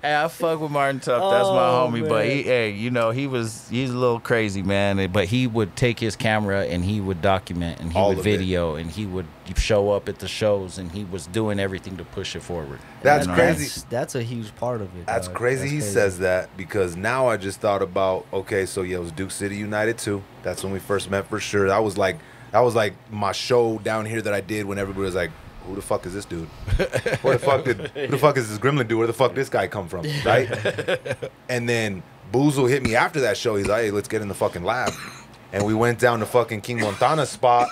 hey, I fuck with Martin Tuck. That's my Oh, homie. man. But he, hey, you know, he's a little crazy, man. But he would take his camera and he would document and he All would of it. video and he would show up at the shows and he was doing everything to push it forward. That's You know? crazy. That's a huge part of it. That's dog. crazy That's he says that, because now I just thought about, okay, so yeah, it was Duke City United 2. That's when we first met for sure. That was like my show down here that I did when everybody was like, who the fuck is this dude? Who the fuck is this gremlin dude? Where the fuck this guy come from? Right? And then Boozle hit me after that show. He's like, hey, let's get in the fucking lab. And we went down to fucking King Montana's spot,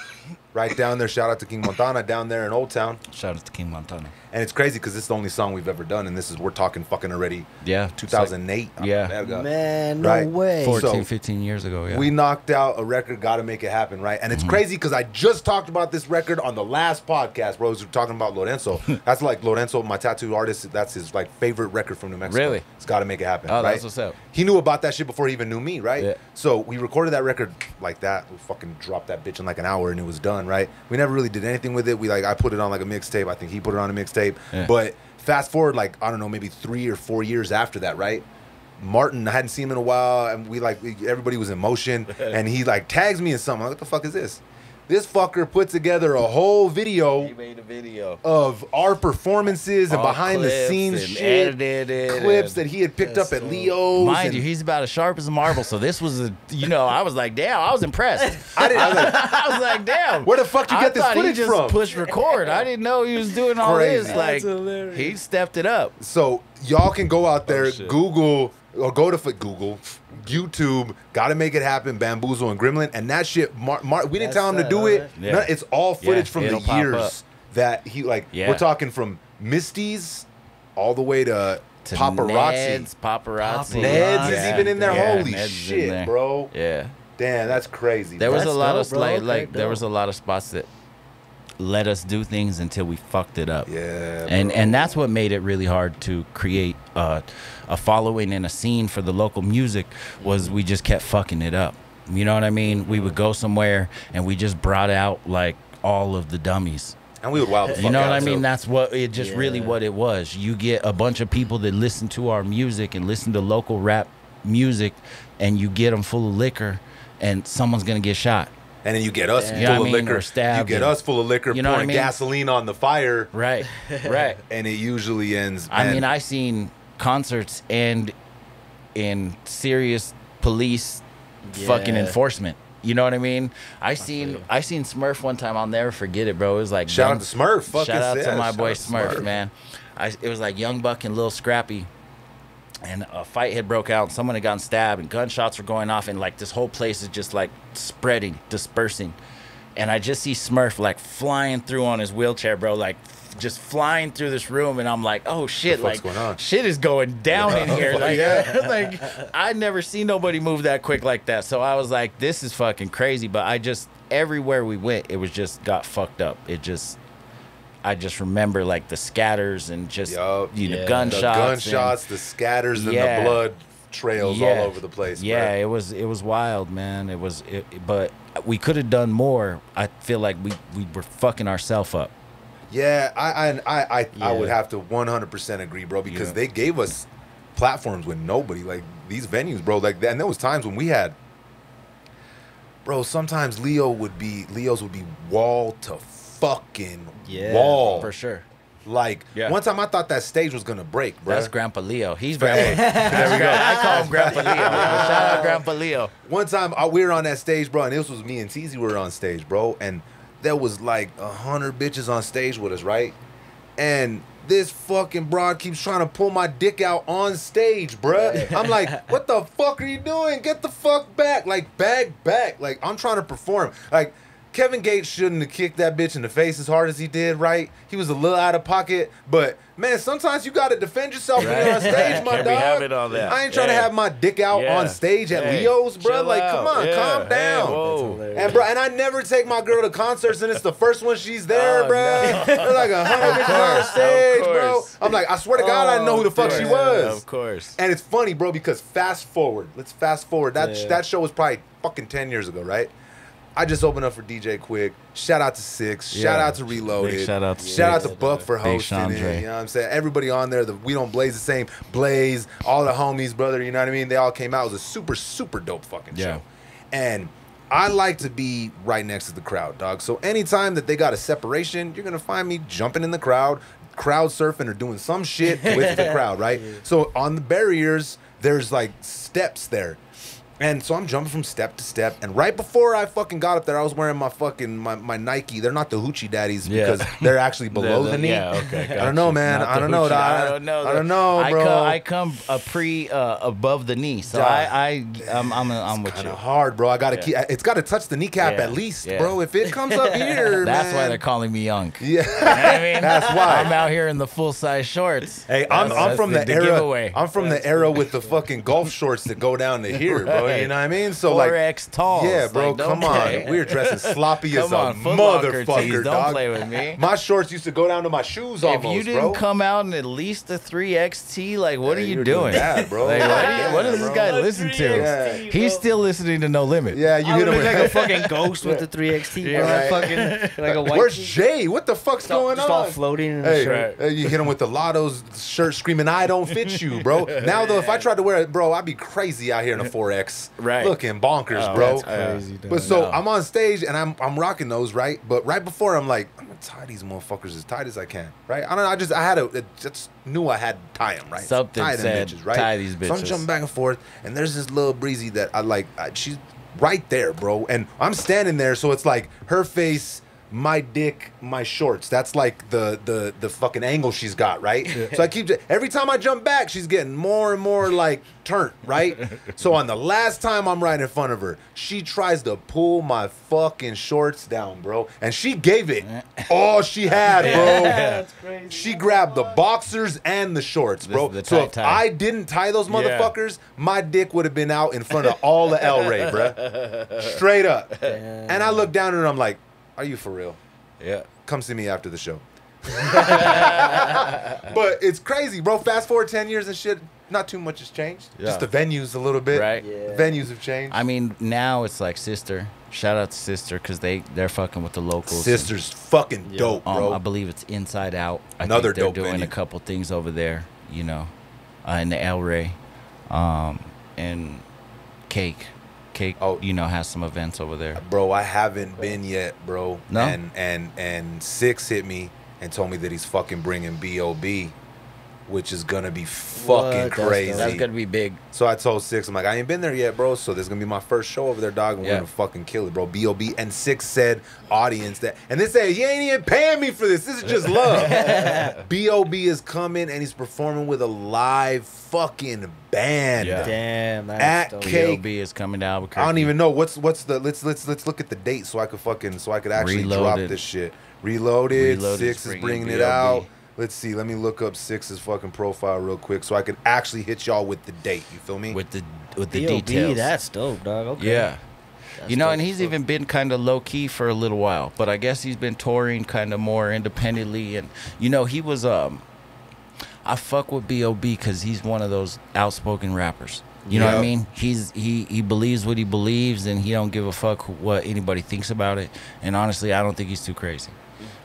right down there. Shout out to King Montana down there in Old Town. Shout out to King Montana. And it's crazy because this is the only song we've ever done, and we're talking fucking already Yeah. 2008. Yeah. There we go. Man, no Right. way. 14, So, 15 years ago, yeah. We knocked out a record, Gotta Make It Happen, right? And it's crazy because I just talked about this record on the last podcast, bro. We were talking about Lorenzo. That's like Lorenzo, my tattoo artist. That's his like favorite record from New Mexico. Really? It's Gotta Make It Happen. Oh, right? that's what's up. He knew about that shit before he even knew me, right? Yeah. So we recorded that record like that. We fucking dropped that bitch in like an hour and it was done, right? We never really did anything with it. I put it on like a mixtape. I think he put it on a mixtape. Yeah. But fast forward, like, I don't know, maybe 3 or 4 years after that, right? Martin, I hadn't seen him in a while, and everybody was in motion, and he like tags me in something. I'm like, what the fuck is this? This fucker put together a whole video He made a video. of our performances and All behind the clips scenes and shit, edited it clips and- that he had picked up That's at dope. Leo's. Mind and you, he's about as sharp as a marble. So this was I was like, damn, I was impressed. I was like, I was like, damn. where the fuck you I get this thought he footage just from? pushed record. I didn't know he was doing all Crazy. this. Like, That's hilarious. he stepped it up. So y'all can go out there, shit. Google, or go to Google, YouTube, Gotta Make It Happen, Bamboozle and Gremlin, and that shit. We didn't That's tell him to that, do huh? it. Yeah. No, it's all footage Yeah, from the it'll pop up. years that he like. Yeah. We're talking from Misty's all the way to Paparazzi. Ned's, paparazzi. Ned's is Yeah. even in there. Yeah, Holy Ned's in shit, there. bro! Yeah. Damn, that's crazy. There was That's a lot dope, of bro. like, Okay, there dope. was a lot of spots that let us do things until we fucked it up. Yeah, and bro. and that's what made it really hard to create a following and a scene for the local music. Was we just kept fucking it up. You know what I mean? We would go somewhere and we just brought out like all of the dummies. and we would wild the fuck You know out, what I mean? too. That's what it just really Yeah. what it was. You get a bunch of people that listen to our music and listen to local rap music, and you get them full of liquor, and someone's gonna get shot. And then you get us You know what full I of mean? liquor. Or stabbed You get and- us full of liquor, You know what I pouring mean? gasoline on the fire, Right, right. and it usually ends. I man, mean, I seen concerts end in serious police fucking Yeah. enforcement. You know what I mean? I seen Smurf one time. I'll never forget it, bro. It was like shout young- out to Smurf. Fucking Shout out yeah, to my shout boy out to Smurf, man. It was like Young Buck and Lil Scrappy, and a fight had broke out. And someone had gotten stabbed, and gunshots were going off, and like this whole place is just like spreading, dispersing. And I just see Smurf like flying through on his wheelchair, bro, like just flying through this room, and I'm like, oh shit, The fuck's like going on? shit is going down in here. Like, Yeah. like I never seen nobody move that quick like that. So I was like, this is fucking crazy. But I just everywhere we went, it was just got fucked up. I just remember like the scatters and just Yup. you know Yeah. the gunshots. gunshots, the scatters, and Yeah. the blood trails Yeah. all over the place. Yeah, bruh. it was wild, man. But we could have done more. I feel like we were fucking ourselves up. Yeah, I Yeah. would have to 100% agree, bro, because Yeah. they gave us platforms with nobody, like these venues, bro, like that. And there was times when we had, bro. Sometimes Leo's would be wall to fucking Yeah, wall For sure. Like Yeah. one time, I thought that stage was gonna break, bro. That's Grandpa Leo. He's Hey, there we go. I call him Grandpa Leo. Shout out Grandpa Leo. One time we were on that stage, bro, and this was me and Teezy were on stage, bro, and there was like 100 bitches on stage with us, right? And this fucking broad keeps trying to pull my dick out on stage, bruh. I'm like, what the fuck are you doing? Get the fuck back. Like, bag back. Like, I'm trying to perform. Like, Kevin Gates shouldn't have kicked that bitch in the face as hard as he did, right? He was a little out of pocket, but man, sometimes you gotta defend yourself when you're on stage, my Can't be dog. having all that. I ain't trying to have my dick out on stage at Leo's, bro. Chill Like, out. come on, calm down. Whoa. And bro, and I never take my girl to concerts, and it's the first one she's there, Oh, bro. no. There's like 100 bitches on stage, bro. course. I'm like, I swear to God, I didn't know who the fuck she was. Of course. And it's funny, bro, because fast forward. Let's fast forward. That show was probably fucking 10 years ago, right? I just opened up for DJ Quick. Shout out to Six. Shout out to Reloaded. Big shout out to Shout out Six. to Buck for hosting it. You know what I'm saying? Everybody on there, We Don't Blaze the Same. Blaze, all the homies, brother, you know what I mean? They all came out. It was a super, super dope fucking show. And I like to be right next to the crowd, dog. So anytime that they got a separation, you're going to find me jumping in the crowd surfing or doing some shit with the crowd, right? So on the barriers, there's like steps there. And so I'm jumping from step to step, and right before I fucking got up there, I was wearing my fucking my Nike. They're not the hoochie daddies because they're actually below the knee. Yeah, okay. I don't know, man. I don't know. I don't know. I don't know, bro. I come above the knee, so I'm with Kind you. of hard, bro. I gotta keep. It's got to touch the kneecap at least, bro. If it comes up here, that's man. why they're calling me young. Yeah, I mean, that's why I'm out here in the full size shorts. Hey, I'm from the era. Giveaway. I'm from the era with the fucking golf shorts that go down to here, bro. You know what I mean? So 4X tall. Yeah, bro. Like, come on. We were dressing sloppy as a Motherfucker, motherfucker, don't dog. play with me. My shorts used to go down to my shoes almost, If you didn't bro. come out in at least a 3XT, like, what are you you're doing? bad, bro. Like, what does this bro. guy listen to? Yeah. He's still listening to No Limit. Yeah, you I hit would him look with like a fucking ghost with the 3XT, bro. right. Fucking like a white. Where's Jay? What the fuck's going just on? all floating in the shirt. Hey, you hit him with the Lotto's shirt screaming, I don't fit you, bro. Now, though, if I tried to wear it, bro, I'd be crazy out here in a 4X. Right. Looking bonkers, Oh, bro. that's crazy, dog. But so No. I'm on stage and I'm rocking those, right? But right before, I'm like, I'm gonna tie these motherfuckers as tight as I can, right? I just knew I had to tie them, right? Something tie them said, bitches, right? tie these So I'm bitches. jumping back and forth, and there's this little breezy that I like. She's right there, bro, and I'm standing there, so it's like her face, my dick, my shorts. That's like the fucking angle she's got, right? So I keep every time I jump back, she's getting more and more like turnt, right? So on the last time I'm right in front of her, she tries to pull my fucking shorts down, bro, and she gave it all she had, bro. That's crazy. She grabbed the boxers and the shorts, bro. This is the So if tie. I didn't tie those motherfuckers, my dick would have been out in front of all the El Rey, bro. Straight up. And I look down at her, I'm like, are you for real? Yeah. Come see me after the show. But it's crazy, bro. Fast forward 10 years and shit, not too much has changed. Yeah. Just the venues a little bit. Right. Yeah. Venues have changed. I mean, now it's like Sister. Shout out to Sister because they're fucking with the locals. Sister's fucking dope, bro. I believe it's Inside Out. Another think they're dope doing venue. a couple things over there, you know, in the El Rey, and Cake, you know, has some events over there. Bro, I haven't been yet, bro. No? And Six hit me and told me that he's fucking bringing B.O.B., which is gonna be fucking What? crazy. That's gonna be big. So I told Six, I'm like, I ain't been there yet, bro. So there's gonna be my first show over there, dog. And we're Yeah. gonna fucking kill it, bro. B.O.B. And Six said, audience that, and they say, you ain't even paying me for this. This is just love. B.O.B. is coming and he's performing with a live fucking band. Yeah. Damn, that's At dope. Cake. B.O.B. is coming to Albuquerque. I don't even know what's the let's look at the date so I could actually drop Reloaded. this shit. Reloaded. Reloaded Six is is bringing bringing it B.O.B.. out. Let's see. Let me look up Six's fucking profile real quick so I could actually hit y'all with the date. You feel me? with the B.O.B., details. that's dope, dog. Okay. Yeah. That's You know, dope and as he's fuck. even been kind of low key for a little while, but I guess he's been touring kind of more independently. And you know, he was I fuck with B.O.B. because he's one of those outspoken rappers. You know what I Yep. mean? He believes what he believes, and he don't give a fuck what anybody thinks about it. And honestly, I don't think he's too crazy.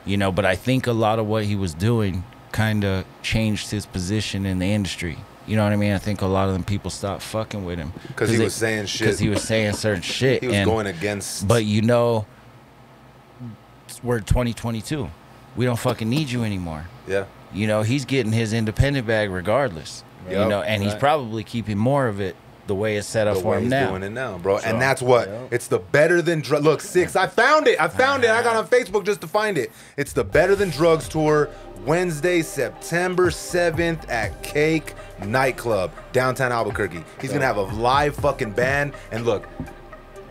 You know, but I think a lot of what he was doing kind of changed his position in the industry. You know what I mean? I think a lot of them people stopped fucking with him Because he was saying shit. Because he was saying certain shit. He was and, going against. But you know, we're 2022. We don't fucking need you anymore. Yeah. You know, he's getting his independent bag regardless. You Yep. know, and he's Right. probably keeping more of it the way it's set up The for way him he's now. doing it now, bro. So, and that's what yep. it's the better than drug. Look, Six, I found it. I got on Facebook just to find it. It's the Better Than Drugs tour, Wednesday, September 7th at Cake Nightclub, downtown Albuquerque. He's gonna have a live fucking band. And look,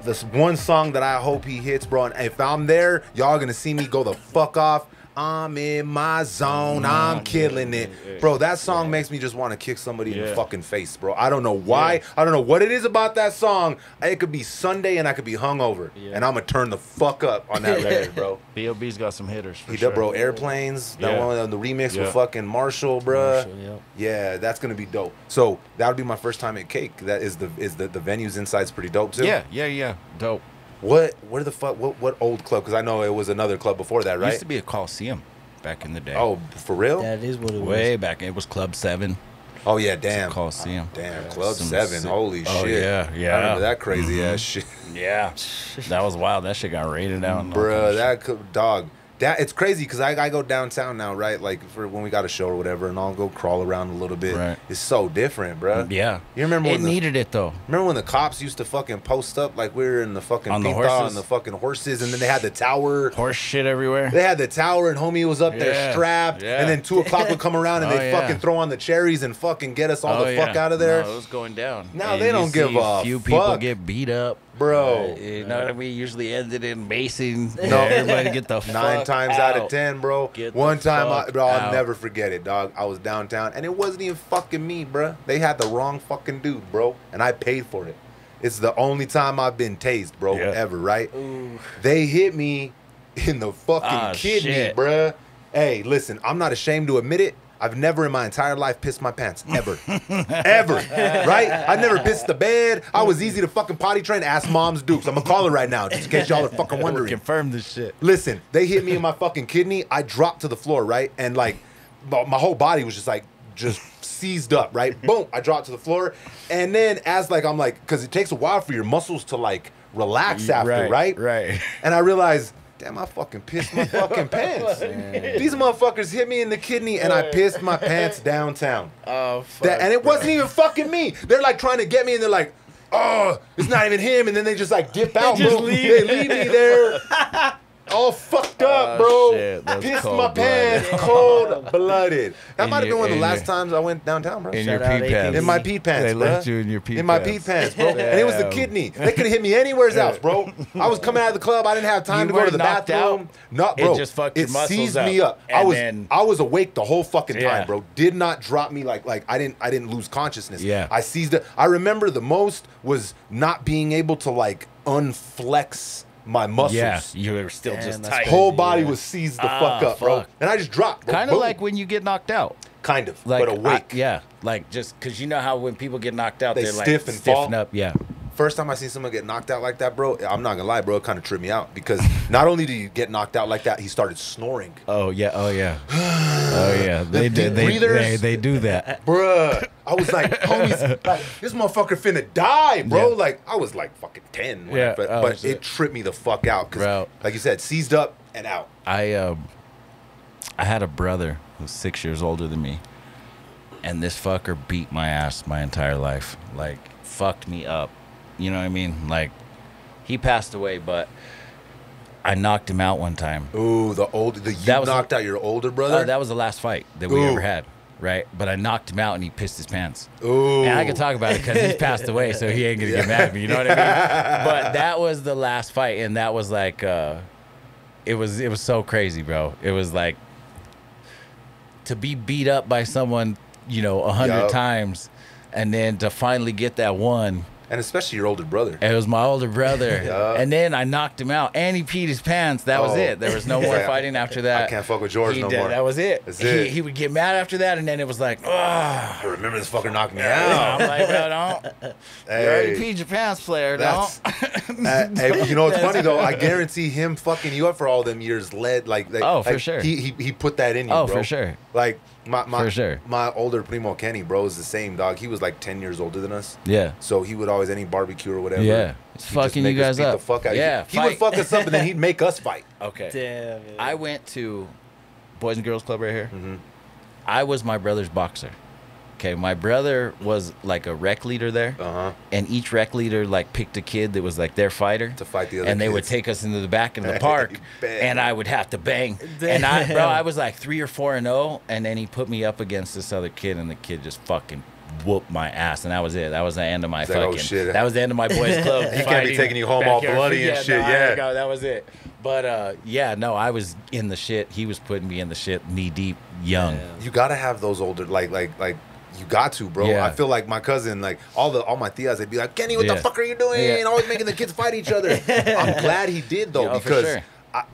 this one song that I hope he hits, bro. And if I'm there, y'all gonna see me go the fuck off. I'm in my zone. I'm killing it. Bro, that song makes me just want to kick somebody in the fucking face, bro. I don't know why. I don't know what it is about that song. It could be Sunday and I could be hungover. And I'm going to turn the fuck up on that record, bro. B.O.B.'s got some hitters for He sure. did, bro. Airplanes. That one on the remix with fucking Marshall, bro. Yeah, that's going to be dope. So that would be my first time at Cake. That is the venue's inside's pretty dope, too. Yeah. Dope. What the fuck? What old club? Because I know it was another club before that, right? It used to be a Coliseum back in the day. Oh, for real? That is what it was. Way back. It was Club 7. Oh, yeah, damn. Coliseum. Damn, Club 7. Holy Oh, shit. yeah. I remember that crazy ass shit. Yeah. That was wild. That shit got raided out. Bruh, that could, dog. That it's crazy because I go downtown now, right? Like for when we got a show or whatever, and I'll go crawl around a little bit. Right. It's so different, bro. Yeah. You remember when it needed it though. Remember when the cops used to fucking post up like we were in the fucking on the Pinta horses? and the fucking horses, and then they had the tower. Horse shit everywhere. They had the tower, and homie was up there strapped, and then 2 o'clock would come around and they fucking throw on the cherries and fucking get us all the fuck out of there. No, it was going down. Now And they don't give a few people fuck. get beat up. Bro. You know what I mean? Usually ended in macing. No. Everybody get the 9 fuck times out of 10, bro. Get the One time, fuck bro, I'll out. never forget it, dog. I was downtown, and it wasn't even fucking me, bro. They had the wrong fucking dude, bro, and I paid for it. It's the only time I've been tased, bro, ever, right? Ooh. They hit me in the fucking kidney, shit. bruh. Hey, listen, I'm not ashamed to admit it. I've never in my entire life pissed my pants, ever. Ever, right? I never pissed the bed. I was easy to fucking potty train. Ask Mom's Dukes. I'm gonna call her right now, just in case y'all are fucking wondering. Confirm this shit. Listen, they hit me in my fucking kidney. I dropped to the floor, right? And like, my whole body was just seized up, right? Boom, I dropped to the floor. And then as like, I'm like, because it takes a while for your muscles to like relax after, right? Right. And I realized, damn, I fucking pissed my fucking pants. These motherfuckers hit me in the kidney and I pissed my pants downtown. Oh, fuck. And it wasn't even fucking me. They're like trying to get me and they're like, oh, it's not even him. And then they just like dip out, bro. They leave me there. All fucked up, bro. Shit, that's Pissed my cold-blooded. pants, cold-blooded. That In might have been your- one of the in last your- times I went downtown, bro. In your Shout out pee pants. In my pee pants, They bro. left you in your pee In my pants. pee pants, bro. And it was the Damn. kidney. They could have hit me anywhere else, bro. I was coming out of the club. I didn't have time You to go to were the knocked bathroom. No, It bro. just fucked your muscles seized up. me up. And I was awake the whole fucking time, Yeah. bro. Did not drop me like I didn't lose consciousness. Yeah. I seized it. I remember the most was not being able to like unflex my muscles. Yeah, you were still Damn, just that's tight. Whole body was seized the fuck up, bro. fuck. And I just dropped. Bro. Kind of Boom. like when you get knocked out. Kind of, Like, but awake. yeah, like just because you know how when people get knocked out, They they're stiff like and stiffen fall. up. Yeah. First time I seen someone get knocked out like that, bro, I'm not gonna lie, bro, it kind of tripped me out because not only did he get knocked out like that, he started snoring. Oh yeah. Oh yeah. Oh yeah. They deep do. breathers. They do that. Bruh, I was like, homies, like, this motherfucker finna die, bro. Yeah. Like, I was like fucking 10, when Yeah, but shit. it tripped me the fuck out because, Bro. like you said, seized up and out. I had a brother who was 6 years older than me, and this fucker beat my ass my entire life. Like, fucked me up. You know what I mean? Like, he passed away, but I knocked him out one time. Ooh, you That was- knocked out your older brother? That was the last fight that we Ooh. ever had, right? But I knocked him out, and he pissed his pants. Ooh. And I can talk about it because he's passed away, so he ain't gonna get mad at me. You know what I mean? But that was the last fight, and that was like, it was so crazy, bro. It was like to be beat up by someone, 100 Yup. times, and then to finally get that one. And especially your older brother. It was my older brother, Yup. and then I knocked him out, and he peed his pants. That was Oh. it. There was no more Yeah. fighting after that. I can't fuck with George He no did. more. That was it. That's it. He would get mad after that, and then it was like, I remember this fucker knocked me I'm out. like, bro, don't. You already peed your pants, player. That's, Don't. hey, you know what's funny though? I guarantee him fucking you up for all them years led like Oh, for like, sure. He put that in you, Oh, bro. for sure. Like my For sure. my older primo Kenny, bro, is the same dog. He was like 10 years older than us. Yeah. So he would always any barbecue or whatever. Yeah. It's he'd just fucking make you us guys beat up. The fuck out. Yeah, He would fight. fuck us up and then he'd make us fight. Okay. Damn. Man. I went to Boys and Girls Club right here. Mm-hmm. I was my brother's boxer. Okay, my brother was like a rec leader there, and each rec leader like picked a kid that was like their fighter To fight the other and they would kids. take us into the back of the park, Bang. and I would have to bang. And I was like 3 or 4-0, and then he put me up against this other kid, and the kid just fucking whooped my ass, and that was it. That was the end of my like, oh, fucking. shit. That was the end of my boys club. He can't be taking you home all bloody and shit. No, Yeah, that was it. But yeah, no, I was in the shit. He was putting me in the shit, knee deep, young. Yeah. you gotta have those older like. You got to, bro. Yeah. I feel like my cousin, like all my tias, they'd be like, Kenny, what the Yeah. fuck are you doing? Yeah. Always making the kids fight each other. I'm glad he did though, Yeah, for because sure.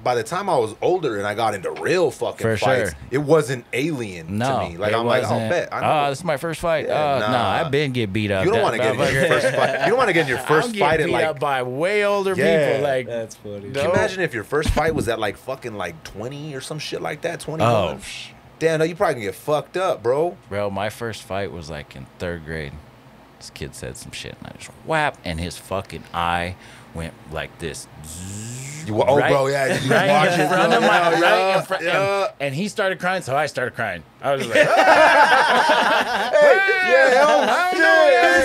by the time I was older and I got into real fucking For fights, sure. it wasn't alien No, to me. Like it I'm like, oh, wasn't. bet. I know. This is my first fight. Yeah, No, nah. I've been get beat up. You don't want to get in your first fight. You don't want to get in your first I'm fight getting at beat like. up by way older Yeah. people. Like, That's funny. Can you imagine if your first fight was at like fucking like 20 or some shit like that? 21. Oh, Damn, no, you probably gonna get fucked up, bro. bro, my first fight was like in 3rd grade. This kid said some shit, and I just whap, and his fucking eye went like this. Right- bro, yeah. You Right watch in it, front bro. of my, Yeah, right in front, yeah. and he started crying, so I started crying. I was like, His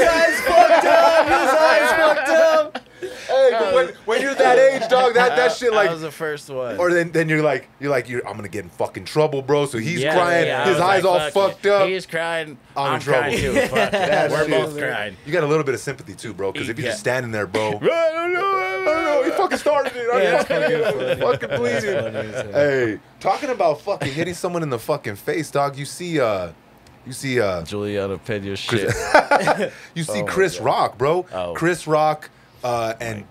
eyes fucked up. His eyes fucked up. Hey, when you're that age, dog, that shit like. that was the first one. Or then you're like I'm gonna get in fucking trouble, bro. So he's Yeah, crying, yeah, I his was eyes like, all fuck fucked it. up. He's crying. I'm in I'm crying trouble. too. Fuck it. We're shit. both crying. You got a little bit of sympathy too, bro. Because if you're Yeah. just standing there, bro. I don't know. He fucking started it. Yeah, I'm fucking That's bleeding. funny as hell. Hey, talking about fucking hitting someone in the fucking face, dog. You see Juliana Pena shit. you see Oh, my Chris God. Rock, bro. Oh. Chris Rock and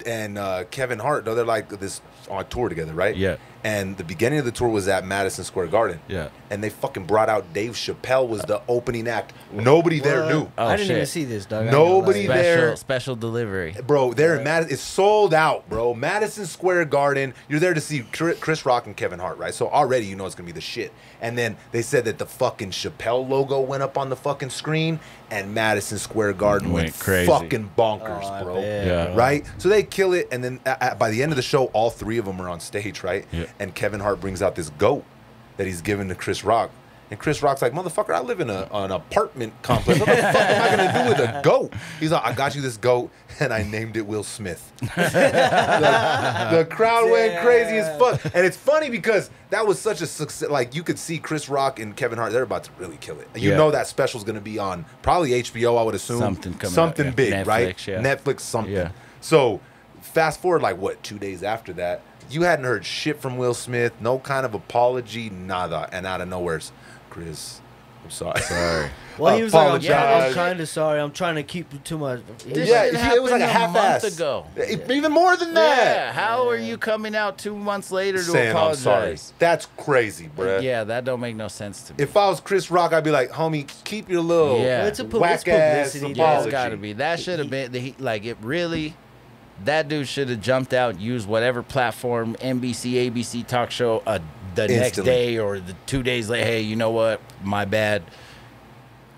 Kevin Hart, though they're like this on tour together, right? Yeah. And the beginning of the tour was at Madison Square Garden. Yeah. And they fucking brought out Dave Chappelle was the opening act. Nobody there knew. Oh, I didn't shit. even see this, dog. Nobody I ain't gonna lie. there. Special delivery. Bro, they're in Madison. It's sold out, bro. Madison Square Garden. You're there to see Chris Rock and Kevin Hart, right? So already you know it's gonna be the shit. And then they said that the fucking Chappelle logo went up on the fucking screen, and Madison Square Garden went crazy. fucking bonkers, Oh, I bro. bet, Yeah. bro. Right? So they kill it, and then by the end of the show, all 3 of them are on stage, right? Yeah. And Kevin Hart brings out this goat that he's given to Chris Rock. And Chris Rock's like, motherfucker, I live in an apartment complex. What the fuck am I gonna do with a goat? He's like, I got you this goat, and I named it Will Smith. the crowd went crazy as fuck. And it's funny because that was such a success. Like, you could see Chris Rock and Kevin Hart, they're about to really kill it. You Yeah. know that special's gonna be on probably HBO, I would assume. Something coming Something out, yeah. big, right? Netflix, yeah. Netflix, something. Yeah. So, fast forward, like, what, 2 days after that, you hadn't heard shit from Will Smith, no kind of apology, nada. And out of nowhere's, Chris, I'm sorry. Well, he was like, Apologize. I'm kind of sorry. I'm trying to keep it to my. This Yeah, shit it was like a happened half-ass. month ago. Even more than that. Yeah. How are you coming out 2 months later to Saying I'm apologize? sorry. That's crazy, bruh. Yeah, that don't make no sense to me. If I was Chris Rock, I'd be like, homie, keep your little Yeah. Well, it's a whack-ass publicity. Yeah, apology. it's got to be. That should have been like it really. That dude should have jumped out, used whatever platform, NBC, ABC talk show, the next Instantly. day or the 2 days later. Hey, you know what? My bad.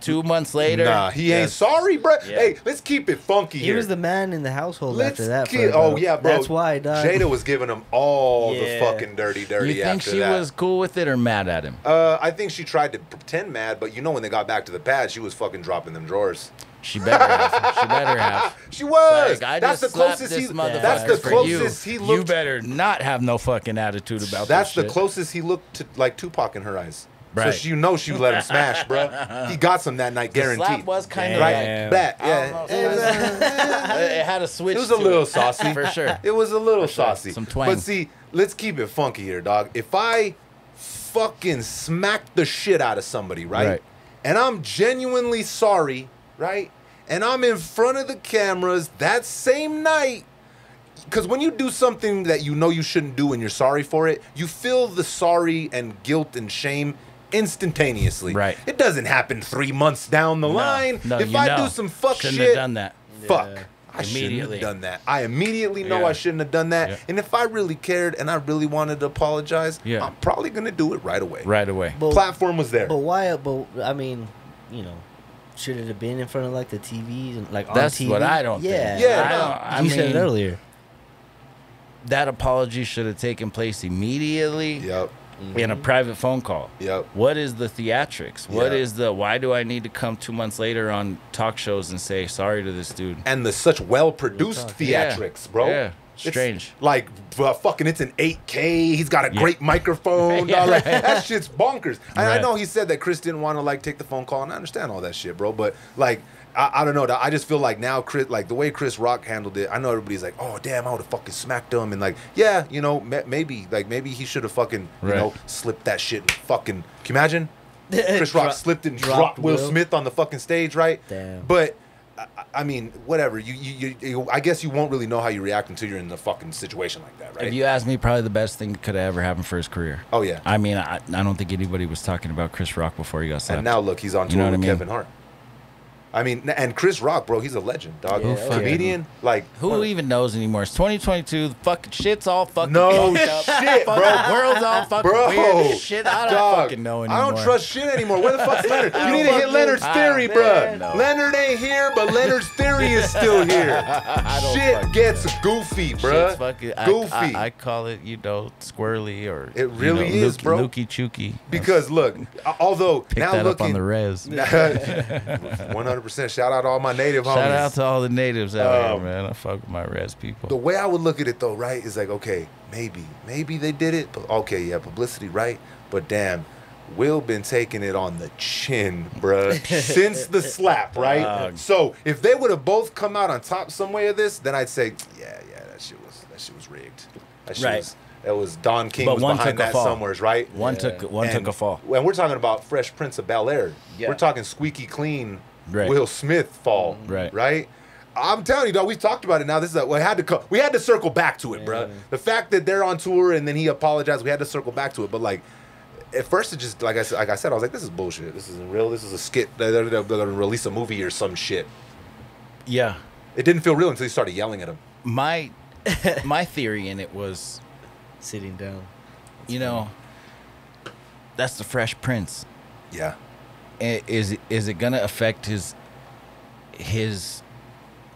2 months later. Nah, he ain't sorry, bro. Yeah. Hey, let's keep it funky He here. was the man in the household Let's after that. keep, for oh about- yeah, bro. That's why, dog. Jada was giving him all the Yeah. fucking dirty You think after she that. was cool with it or mad at him? I think she tried to pretend mad, but you know when they got back to the pad, she was fucking dropping them drawers. She better have. She better have. She was. Like, I that's the just slapped closest this he. motherfucker That's the for closest you. he looked. You better not have no fucking attitude about That's this the shit. closest he looked to like Tupac in her eyes. Right. So you know she let him smash, bro. He got some that night, The guaranteed. slap was kind of right Damn. back, I don't yeah. know, it had a switch. It was a to little saucy. for sure. It was a little sure. saucy. Some twang. But see, let's keep it funky here, dog. If I fucking smack the shit out of somebody, right? Right. And I'm genuinely sorry, right? And I'm in front of the cameras that same night. Because when you do something that you know you shouldn't do and you're sorry for it, you feel the sorry and guilt and shame instantaneously. Right. It doesn't happen 3 months down the line. No, if you I know. do some fuck Shouldn't shit, have done that. fuck. Yeah. I shouldn't Immediately. have done that. I immediately know Yeah. I shouldn't have done that. Yeah. And if I really cared and I really wanted to apologize, Yeah. I'm probably going to do it right away. Right away. But, Platform was there. but why? But I mean, you know, should it have been in front of like the TVs and like That's on TV? what I don't yeah. think. Yeah, I no. don't- I You said it mean, earlier. That apology should have taken place immediately Yep. in a private phone call. Yep. What is the theatrics? What Yeah. is the why do I need to come 2 months later on talk shows and say sorry to this dude? And the such well-produced Yeah. theatrics, bro. Yeah. Strange. Like fucking, it's an 8K. He's got a great microphone. Dog. Like, that shit's bonkers. And I know he said that Chris didn't want to like take the phone call, and I understand all that shit, bro. But like, I don't know. I just feel like now Chris, like the way Chris Rock handled it. I know everybody's like, oh damn, I would have fucking smacked him, and like, yeah, you know, maybe he should have fucking you know slipped that shit and fucking. Can you imagine? Chris Rock slipped and dropped Will Smith on the fucking stage, right? Damn. But I mean, whatever. You I guess you won't really know how you react until you're in the fucking situation like that, right? If you ask me, probably the best thing that could have ever happened for his career. Oh yeah. I mean, I don't think anybody was talking about Chris Rock before he got slapped. And now look, he's on tour with Kevin Hart. I mean, and Chris Rock, bro, he's a legend, dog. Comedian, like who even knows anymore? It's 2022. The fucking shit's all fucking no fucked up. shit, bro. World's all fucking weird. Shit, I don't fucking know anymore. I don't trust shit anymore. Where the fuck's Leonard? You need to hit Leonard's theory, bro. No. Leonard ain't here, but Leonard's theory is still here. Shit gets goofy, bro. Goofy. I call it, you know, squirrely or it really is, bro. Lukey chooky. Because look, although pick now that looking up on the res. 100%. Shout out to all my native homies. Shout out to all the natives out here, man. I fuck with my res people. The way I would look at it though, right, is like, okay, maybe they did it, but okay, yeah, publicity, right? But damn, Will been taking it on the chin, bruh, since the slap, right? So if they would have both come out on top some way of this, then I'd say, yeah, that shit was rigged. That shit was Don King was behind that somewheres, right? One took a fall. And we're talking about Fresh Prince of Bel-Air. Yeah. We're talking squeaky clean Will Smith fall, right? I'm telling you, dog, we talked about it now. This is we had to circle back to it, bro. The fact that they're on tour and then he apologized, we had to circle back to it. But like, at first it just like I said, I was like, this is bullshit. This isn't real. This is a skit. They're gonna release a movie or some shit. Yeah, it didn't feel real until he started yelling at him. My theory in it was sitting down. You know, that's the Fresh Prince. Yeah. Is it gonna affect his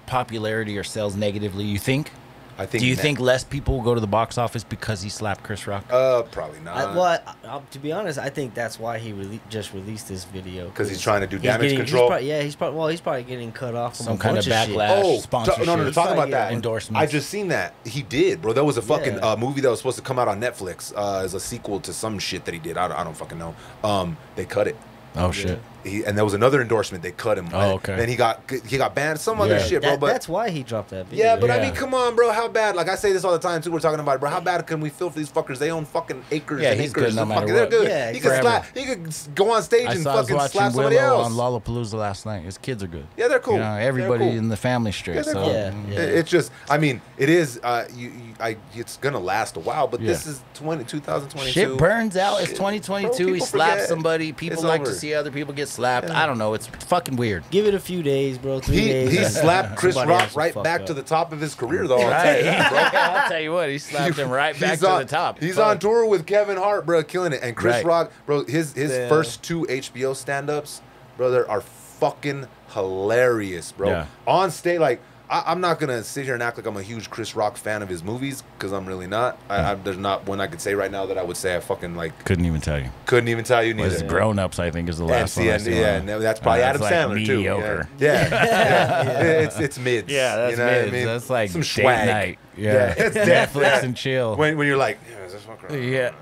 popularity or sales negatively? You think? I think. Do you think less people will go to the box office because he slapped Chris Rock? Probably not. To be honest, I think that's why he just released this video. Because he's trying to do damage control. He's probably getting cut off from some kind of backlash. Sponsorship. No, talking about that endorsements. I just seen that he did, bro. There was a fucking movie that was supposed to come out on Netflix as a sequel to some shit that he did. I don't fucking know. They cut it. Oh shit! And there was another endorsement. They cut him. Oh, okay. Then he got banned. Some other shit, bro. But that's why he dropped that video. Yeah, but I mean, come on, bro. How bad? Like I say this all the time too. We're talking about it, bro. How bad can we feel for these fuckers? They own fucking acres and he's acres. Good no matter they're what. good. Yeah, he could slap. He could go on stage and fucking slap somebody else. On Lollapalooza last night. His kids are good. Yeah, they're cool. You know, everybody in the family straight. Yeah, it's just. I mean, it is. It's gonna last a while, but this is 2022. Shit burns out. It's 2022. He slaps somebody. People like to see other people get slapped. I don't know. It's fucking weird. Give it a few days, bro. 3 days. He slapped Chris Rock right back to the top of his career, though. I'll tell you that, bro. I'll tell you what. He slapped him right back to the top. He's on tour with Kevin Hart, bro, killing it. And Chris Rock, bro, his first 2 HBO stand-ups, brother, are fucking hilarious, bro. Yeah. On stage, like, I'm not gonna sit here and act like I'm a huge Chris Rock fan of his movies because I'm really not. There's not one I could say right now that I would say I fucking like. Couldn't even tell you. Couldn't even tell you neither. Well, Grown Ups, I think, is the last one. Yeah, that's probably Adam Sandler mediocre. Too. Yeah. It's mids. Yeah, that's mids. I mean? That's like some swag. Night. Yeah, it's Netflix and chill. When you're like, is this fucking? Yeah.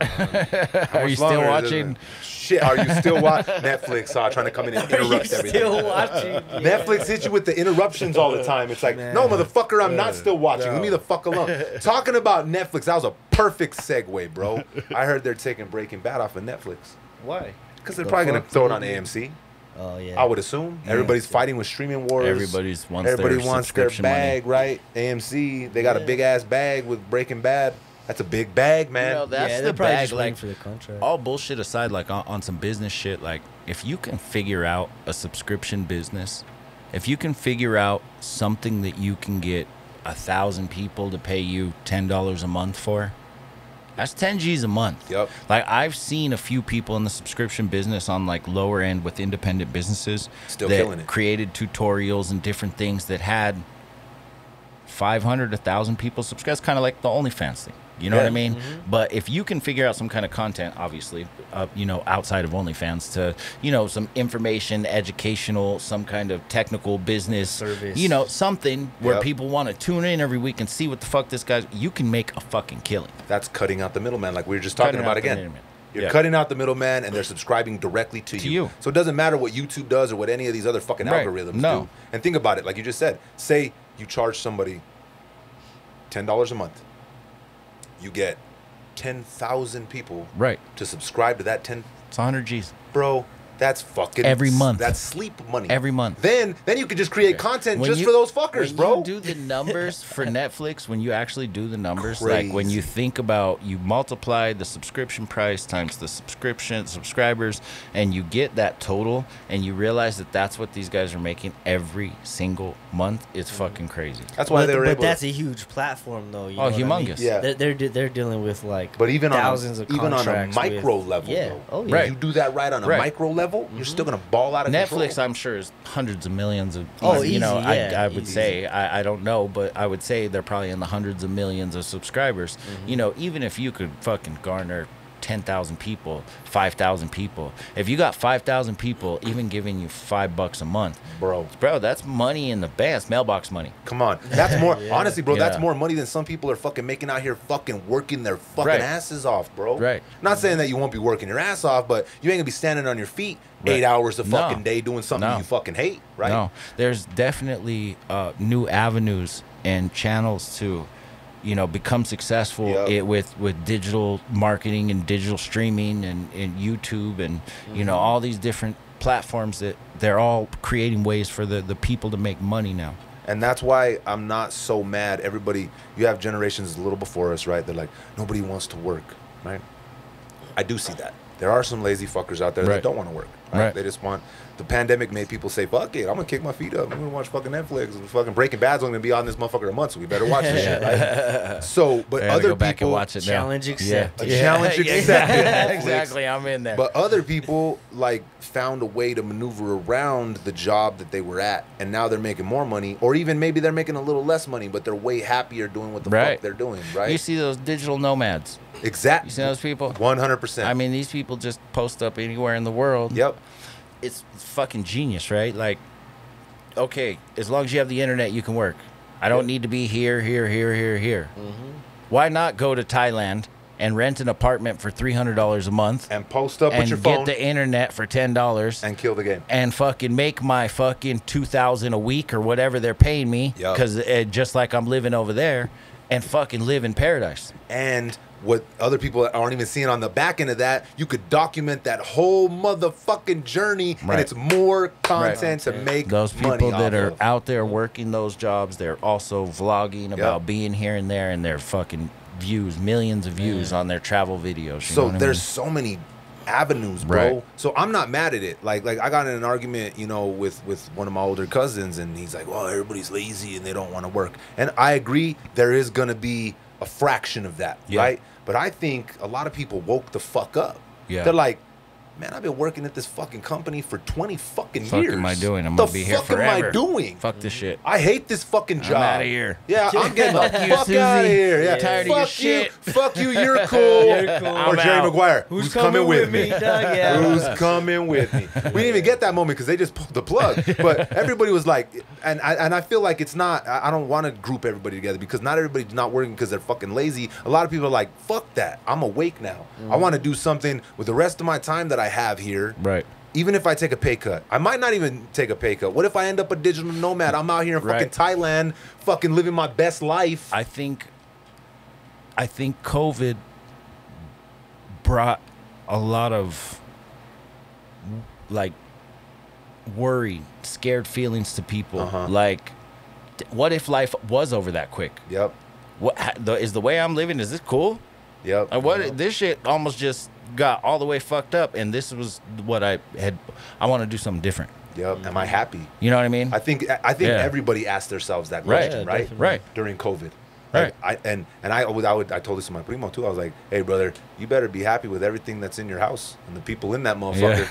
Are you still watching? Shit, are you still watching Netflix? Trying to come in and interrupt everything. Still watching? Netflix hits you with the interruptions all the time. It's like, no, motherfucker, I'm not still watching. Leave me the fuck alone. Talking about Netflix, that was a perfect segue, bro. I heard they're taking Breaking Bad off of Netflix. Why? Because they're probably gonna throw it on AMC. Oh yeah. I would assume everybody's fighting with streaming wars. Everybody wants their bag, right? AMC, they got a big ass bag with Breaking Bad. That's a big bag, man. You know, that's the bag. Like, for the contract. All bullshit aside, like on some business shit, like if you can figure out a subscription business, if you can figure out something that you can get 1,000 people to pay you $10 a month for, that's 10 G's a month. Yep. Like I've seen a few people in the subscription business on like lower end with independent businesses still that killing it. Created tutorials and different things that had 500 to 1,000 people subscribe. It's kind of like the OnlyFans thing. You know what I mean? But if you can figure out some kind of content, obviously, you know, outside of OnlyFans to, you know, some information, educational, some kind of technical business service, you know, something where people want to tune in every week and see what the fuck this guy's, you can make a fucking killing. That's cutting out the middleman, like we were just talking about again. You're cutting out the middleman, and they're subscribing directly to you. So it doesn't matter what YouTube does or what any of these other fucking algorithms do. And think about it, like you just said. Say you charge somebody $10 a month. You get 10,000 people to subscribe to that 10. It's 100 G's. Bro, that's fucking every month. That's sleep money. Every month. Then you could just create content just for those fuckers, bro. When you do the numbers for Netflix, when you actually do the numbers, like when you think about, you multiply the subscription price times the subscribers, and you get that total, and you realize that that's what these guys are making every single month. It's fucking crazy. That's why they were able. But that's a huge platform, though. You know humongous. I mean? Yeah, they're dealing with like. But even thousands of on a micro level, though. Oh yeah. You do that right on a micro level, you're still gonna ball out of Netflix, control. I'm sure, is hundreds of millions of. You know, I would say I don't know, but I would say they're probably in the hundreds of millions of subscribers. You know, even if you could fucking garner 10,000 people, 5,000 people. If you got 5,000 people, even giving you $5 a month, bro, that's money in the bank. It's mailbox money. Come on, that's more. Honestly, bro, that's more money than some people are fucking making out here, fucking working their fucking asses off, bro. Not saying that you won't be working your ass off, but you ain't gonna be standing on your feet 8 hours a fucking day doing something you fucking hate, right? No, there's definitely new avenues and channels to, you know, become successful with digital marketing and digital streaming and YouTube and, you know, all these different platforms that they're all creating ways for the people to make money now. And that's why I'm not so mad. Everybody, you have generations a little before us, right? They're like, nobody wants to work, right? I do see that. There are some lazy fuckers out there that don't want to work. Right? They just want. The pandemic made people say, "Fuck it, I'm gonna kick my feet up. I'm gonna watch fucking Netflix. And fucking Breaking Bad's only gonna be on this motherfucker a month, so we better watch this shit." Right? So, but other go back people and watch it now. Challenge accepted. Challenge accepted. Exactly, I'm in there. But other people like found a way to maneuver around the job that they were at, and now they're making more money, or even maybe they're making a little less money, but they're way happier doing what the fuck they're doing. Right? You see those digital nomads. Exactly. You see those people? 100%. I mean, these people just post up anywhere in the world. Yep. It's fucking genius, right? Like, okay, as long as you have the internet, you can work. I don't need to be here. Why not go to Thailand and rent an apartment for $300 a month and post up with your phone and get the internet for $10 and kill the game and fucking make my fucking $2,000 a week or whatever they're paying me, because just like I'm living over there, and fucking live in paradise. And what other people aren't even seeing on the back end of that, you could document that whole motherfucking journey, and it's more content to make those people money that are out there working those jobs. They're also vlogging about being here and there, and their fucking views, millions of views on their travel videos. So there's so many avenues, bro. So I'm not mad at it. Like I got in an argument, you know, with one of my older cousins, and he's like, "Well, everybody's lazy and they don't want to work." And I agree, there is gonna be a fraction of that, right? But I think a lot of people woke the fuck up. They're like, man, I've been working at this fucking company for 20 fucking years. What am I doing? I'm going to be here forever. What the fuck am I doing? Fuck this shit. I hate this fucking job. I'm out of here. Yeah, I'm getting the fuck out of here. Yeah, tired of your shit. Fuck you, you're cool. Or Jerry Maguire, who's coming with me? Who's coming with me? We didn't even get that moment because they just pulled the plug. But everybody was like, and I feel like it's not, I don't want to group everybody together because not everybody's not working because they're fucking lazy. A lot of people are like, fuck that. I'm awake now. I want to do something with the rest of my time that I have here. Right. Even if I take a pay cut, I might not even take a pay cut. What if I end up a digital nomad? I'm out here in fucking Thailand, fucking living my best life. I think COVID brought a lot of like worry, scared feelings to people. Like, what if life was over that quick? What is the way I'm living? Is this cool? This shit almost just got all the way fucked up, and this was what I want to do something different. Am I happy? You know what I mean? I think everybody asked themselves that question, right? During COVID. I told this to my primo too. I was like, hey brother, you better be happy with everything that's in your house and the people in that motherfucker.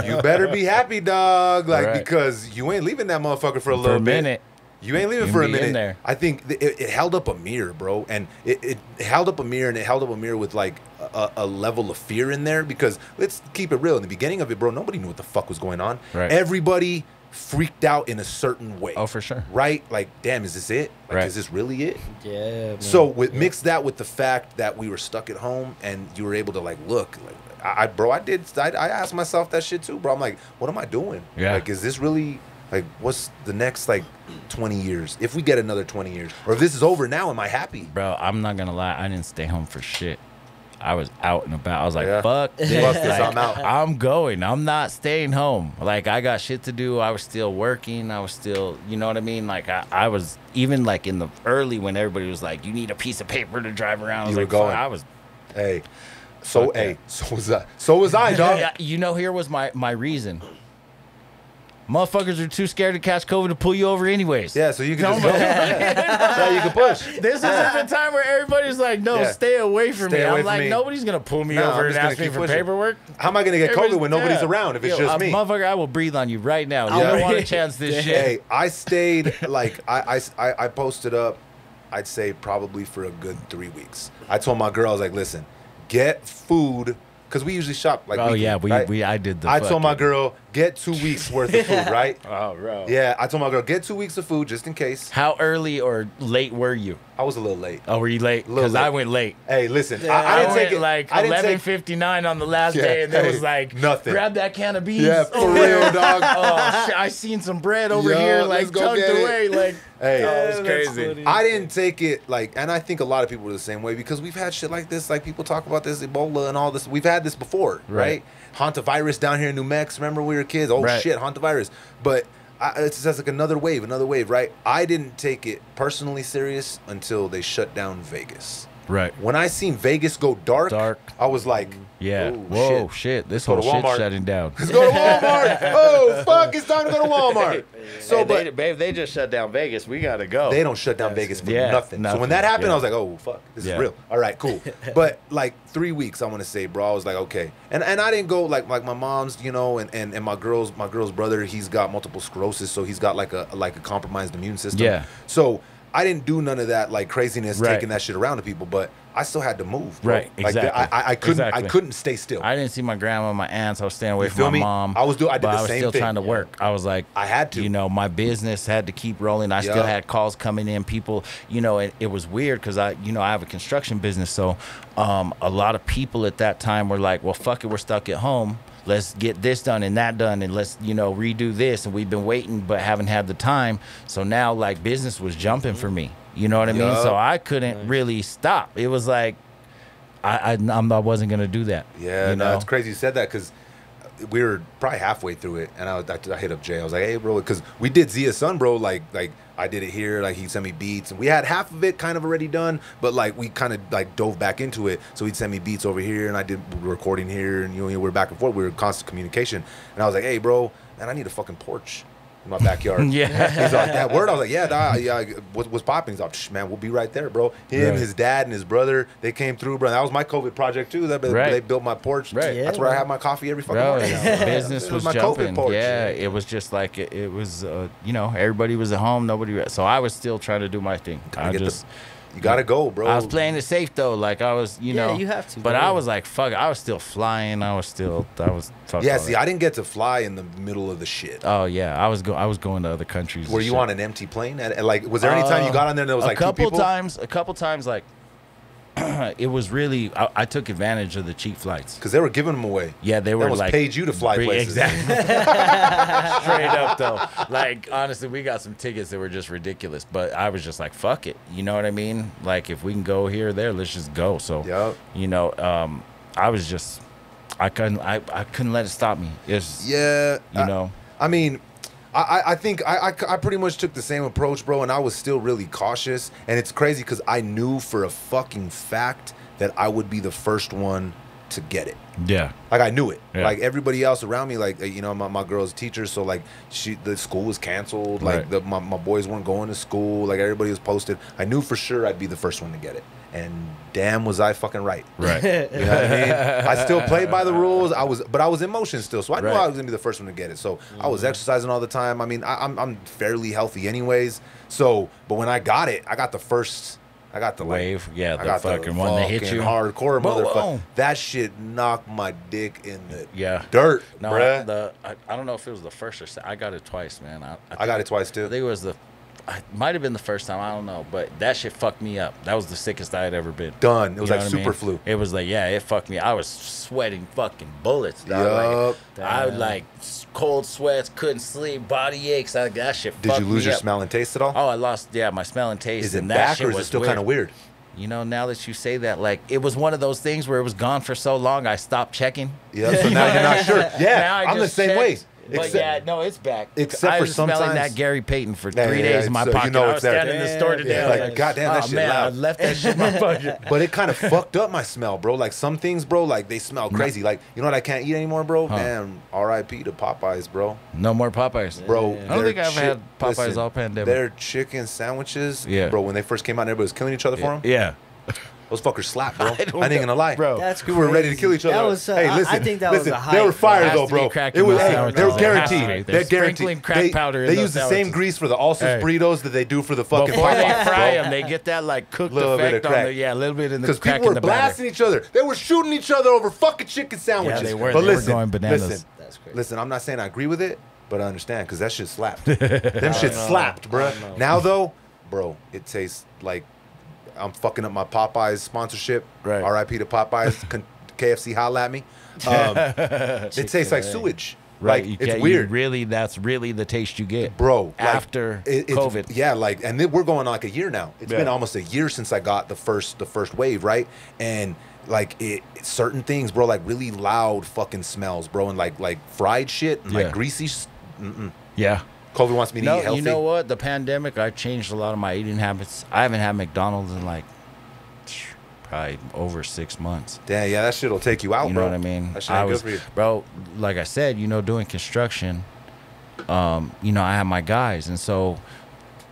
You better be happy, dog. Like, because you ain't leaving that motherfucker for a little bit. You ain't leaving You for a be in minute. there. I think it held up a mirror, bro, and it held up a mirror, and it held up a mirror with like a level of fear in there, because let's keep it real. In the beginning of it, bro, nobody knew what the fuck was going on. Right. Everybody freaked out in a certain way. Oh, for sure. Right? Like, damn, is this it? Like, Right. is this really it? Yeah. Man. So mix that with the fact that we were stuck at home and you were able to like look. Like, I asked myself that shit too, bro. I'm like, what am I doing? Yeah. Like, is this really like what's the next like 20 years? If we get another 20 years, or if this is over now, am I happy? Bro, I'm not gonna lie. I didn't stay home for shit. I was out and about. I was like, Yeah. fuck this. Fuck this, Like, I'm out. I'm going. I'm not staying home. Like, I got shit to do. I was still working. I was still, you know what I mean? Like, I was, even like in the early when everybody was like, you need a piece of paper to drive around. I was You were like, going. fuck, I was. Hey, Fuck that. so was I. So was I, dog. Yeah, you know, here was my reason. Motherfuckers are too scared to catch COVID to pull you over anyways. Yeah, so you can just go. Yeah, you can push. This is the time where everybody's like, no, Yeah. stay away from Stay me. away I'm from like, me. nobody's going to pull me No, over I'm and just gonna ask me keep for pushing. paperwork. How am I gonna get COVID Everybody's- when nobody's yeah. around? If it's Yo, just me. Motherfucker, I will breathe on you right now. You I'll don't want to breathe. chance this shit. Hey, I stayed like I posted up, I'd say probably for a good 3 weeks. I told my girl, I was like, listen, get food, because we usually shop like Oh, weekly, yeah, right? I did the I told my fucking- girl, get 2 weeks worth of food, right? Oh, bro. Yeah, I told my girl, get 2 weeks of food just in case. How early or late were you? I was a little late. Oh, were you late? Little Because I late. went late. Hey, listen, Yeah. I I didn't went take it like I didn't take 11:59 on the last Yeah, day, and it hey, was like, nothing. grab that can of beans. Yeah, for real, dog. Oh, shit, I seen some bread over Yo, here, let's like go tucked get it. away. Like, Hey, oh, it was That's crazy. funny. I didn't take it like, and I think a lot of people are the same way, because we've had shit like this. Like, people talk about this Ebola and all this. We've had this before, right? Hantavirus down here in New Mexico. Remember when we were kids? Oh Right. shit, hantavirus. But it's just like another wave, right? I didn't take it personally serious until they shut down Vegas. Right. When I seen Vegas go dark, I was like, Yeah. oh, Whoa, shit. This Go whole to shit's Walmart. shutting down. Let's go to Walmart. Oh fuck, it's time to go to Walmart. So, Hey, but babe, they just shut down Vegas. We gotta go. they don't shut down Vegas for Yeah, nothing. So nothing. when that happened, Yeah. I was like, oh fuck, this Yeah. is real. All right, cool. But like 3 weeks, I want to say, bro, I was like, okay. And I didn't go like my mom's, you know, and my girl's brother, he's got multiple sclerosis, so he's got like a compromised immune system. Yeah. So I didn't do none of that like craziness, Right. taking that shit around to people, but I still had to move. Bro. Right, Like, exactly. I couldn't Exactly. I couldn't stay still. I didn't see my grandma, my aunts. I was staying away You from feel my me? mom. I did but the I was same still thing. trying to work. I was like, I had to. You know, my business had to keep rolling. I still Yeah. had calls coming in. People, you know, it was weird because I have a construction business. So a lot of people at that time were like, well, fuck it, we're stuck at home. Let's get this done and that done, and let's, you know, redo this. And we've been waiting, but haven't had the time. So now, like, business was jumping for me. You know what I mean? Yup. So I couldn't really stop. It was like, I wasn't gonna do that. Yeah, you no, know? it's crazy you said that, because we were probably halfway through it, and I hit up Jay. I was like, hey, bro, because we did Zia Sun, bro. Like I did it here. Like, he sent me beats, and we had half of it kind of already done, but like we kind of like dove back into it. So he'd send me beats over here, and I did recording here, and you know, we were back and forth. We were in constant communication, and I was like, hey, bro, man, I need a fucking porch in my backyard. Yeah. He's like, that word? I was like, yeah, nah, yeah. What's popping? He's like, "Shh, man, we'll be right there, bro. Him, Right. his dad, and his brother, they came through, bro. That was my COVID project too. Right. They built my porch. Right. That's Yeah, where I man. have my coffee every fucking Bro, morning. now. business It was my jumping. COVID porch. Yeah, it was just like it was. You know, everybody was at home. Nobody. So I was still trying to do my thing. You gotta go, bro. I was playing it safe though. Like I was, you Yeah, know. you have to, But bro. I was like, fuck. I was still flying. I was fuck Yeah, all see, that. I didn't get to fly in the middle of the shit. Oh yeah, I was going to other countries. Were and you shit. on an empty plane? And, like, was there any time you got on there and there was like a couple two people? a couple times, like it was really. I took advantage of the cheap flights. Because they were giving them away. Yeah, they They were almost like paid you to fly places. Exactly. Straight up though. Like honestly, we got some tickets that were just ridiculous. But I was just like, fuck it. You know what I mean? Like if we can go here or there, let's just go. So Yup. you know, I was just I couldn't let it stop me. It's Yeah. you know. I mean, I think I pretty much took the same approach, bro, and I was still really cautious. And it's crazy because I knew for a fucking fact that I would be the first one to get it. Yeah. Like, I knew it. Yeah. Like, everybody else around me, like, you know, my girl's a teacher, so, like, the school was canceled. Like, Right. my boys weren't going to school. Like, everybody was posted. I knew for sure I'd be the first one to get it. and damn was I fucking right. Right. You know what I mean? I still played by the rules. But I was in motion still, so I knew I was gonna be the first one to get it. So I was exercising all the time. I mean, I'm fairly healthy anyways. So, but when I got it, I got the first. I got the wave, I got fucking one that hit you hardcore motherfucker. Boom. That shit knocked my dick in the dirt, no, bruh. I don't know if it was the first or second. I got it twice, man. I got it twice too. I think it was it might have been the first time. I don't know, but that shit fucked me up. That was the sickest I had ever been. Done. It was like super mean? flu. It was like, yeah, it fucked me. I was sweating fucking bullets. Dog. Like, I was like cold sweats, couldn't sleep, body aches. That shit fucked me up. Did you lose your smell and taste at all? Oh, I lost, my smell and taste. Is it and back that shit or is it was still kind of weird? You know, now that you say that, like, it was one of those things where it was gone for so long, I stopped checking. Yeah, so now you're not sure. Yeah, I'm the same way. But yeah, no, it's back. Except for sometimes. I was smelling that Gary Payton for 3 days in my pocket. You know I was standing in the store today. Like, goddamn, that shit loud. I left that shit in my pocket. But it kind of fucked up my smell, bro. Like some things, bro, like they smell crazy. Like, you know what I can't eat anymore, bro? Damn, R.I.P. to Popeyes, bro. No more Popeyes. Bro, I don't think I've had Popeyes all pandemic. Their chicken sandwiches, bro, when they first came out and everybody was killing each other for them. Yeah. Those fuckers slapped, bro. I ain't gonna lie, bro. That's people were ready to kill each other. That was, hey, listen, I think that was a hype. They were fire though, bro. It was. They were guaranteed. They're guaranteed. Crack powder. They use the same grease for the Allsup's burritos that they do for the fucking Before they Popeyes, fry them, they get that like cooked effect on the a little bit in the crack. Because people were blasting each other. They were shooting each other over fucking chicken sandwiches. Yeah, they were. But listen, going bananas. Listen, I'm not saying I agree with it, but I understand because that shit slapped. Them shit slapped, bro. Now though, bro, it tastes like I'm fucking up my Popeyes sponsorship. Right. R.I.P. to Popeyes. KFC, holla at me. It tastes like sewage. Right. Like, it's weird. That's really the taste you get, bro. After COVID. Yeah, like, and we're going on like a year now. It's been almost a year since I got the first wave, right? And like certain things, bro, like really loud fucking smells, bro, and like fried shit and like greasy. Yeah. COVID wants me to eat healthy. You know what? The pandemic, I changed a lot of my eating habits. I haven't had McDonald's in like probably over 6 months. Damn, yeah, that shit'll take you out, you bro. You know what I mean? That shit ain't good for you. Bro, like I said, you know, doing construction, you know, I have my guys. And so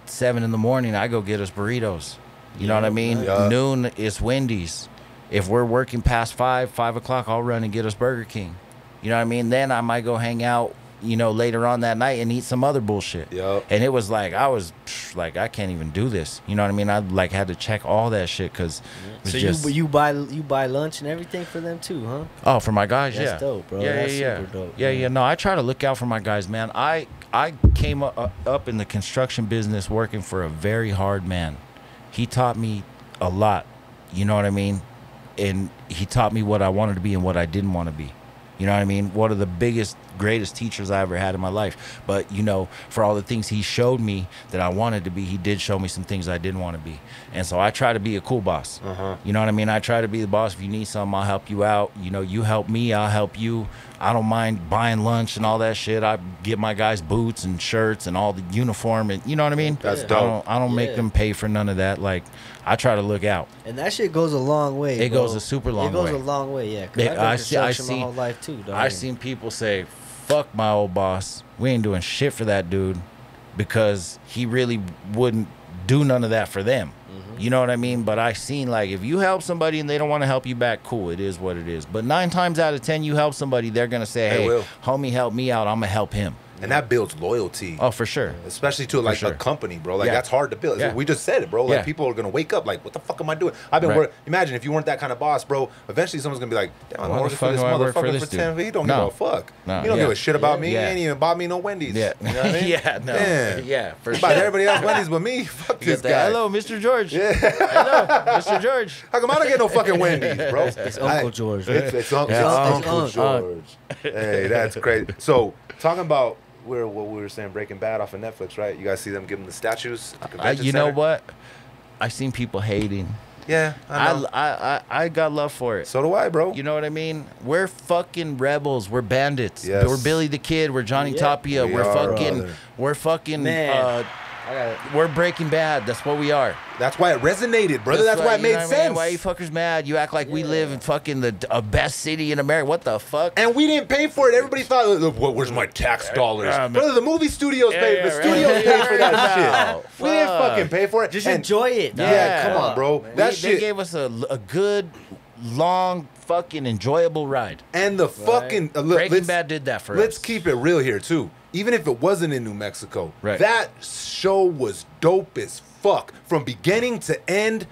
7 in the morning, I go get us burritos. You know what I mean? Yeah. Noon, it's Wendy's. If we're working past 5 o'clock, I'll run and get us Burger King. You know what I mean? Then I might go hang out, you know, later on that night and eat some other bullshit. Yep. And it was like, I was like, I can't even do this. You know what I mean? I like had to check all that shit because so you buy lunch and everything for them too, huh? Oh, for my guys, That's dope, bro. Yeah, That's yeah, super dope. Yeah, no, I try to look out for my guys, man. I came up in the construction business working for a very hard man. He taught me a lot. You know what I mean? And he taught me what I wanted to be and what I didn't want to be. You know what I mean? One of the biggest, greatest teachers I ever had in my life. But, you know, for all the things he showed me that I wanted to be, he did show me some things I didn't want to be. And so I try to be a cool boss. You know what I mean? I try to be the boss. If you need something, I'll help you out. You know, you help me, I'll help you. I don't mind buying lunch and all that shit. I get my guys boots and shirts and all the uniform. And you know what I mean? That's dope. I don't make them pay for none of that. Like, I try to look out. And that shit goes a long way. It goes a super long way. It goes a long way, yeah. I see my whole life too. I've seen people say, "Fuck my old boss. We ain't doing shit for that dude," because he really wouldn't do none of that for them. You know what I mean? But I seen like if you help somebody and they don't want to help you back, cool. It is what it is. But 9 times out of 10, you help somebody, they're gonna say, "Hey, homie, help me out. I'm gonna help him." And that builds loyalty. Oh, for sure. Especially to like a company, bro. Like that's hard to build. Yeah. We just said it, bro. Like people are gonna wake up like, what the fuck am I doing? I've been working. Imagine if you weren't that kind of boss, bro. Eventually someone's gonna be like, damn, I'm working for this motherfucker for 10. He don't give a fuck. He don't give a shit about me. He ain't even bought me no Wendy's. Yeah. You know what I mean? Yeah, for sure. About everybody else Wendy's but me. Fuck this guy. Hello, Mr. George. Yeah. Hello, Mr. George. How come I don't get no fucking Wendy's, bro? It's Uncle George. It's Uncle George. Hey, that's crazy. So talking about what we were saying, Breaking Bad off of Netflix, right? You guys see them giving the statues? You know what? I seen people hating. Yeah, I know. I got love for it. So do I, bro. You know what I mean? We're fucking rebels. We're bandits. Yes. We're Billy the Kid. We're Johnny Tapia. We're fucking. Man. We're Breaking Bad. That's what we are. That's why it resonated, brother. That's why it made sense. Man? Why you fuckers mad? You act like we live in fucking the best city in America. What the fuck? And we didn't pay for it. Everybody thought, where's my tax dollars? Brother, the movie studios paid. The studios paid for that shit. We didn't fucking pay for it. Just enjoy it. Yeah, come on, bro. They gave us a good, long, fucking enjoyable ride. And the fucking Breaking Bad did that for us. Let's keep it real here too. Even if it wasn't in New Mexico, that show was dope as fuck from beginning to end.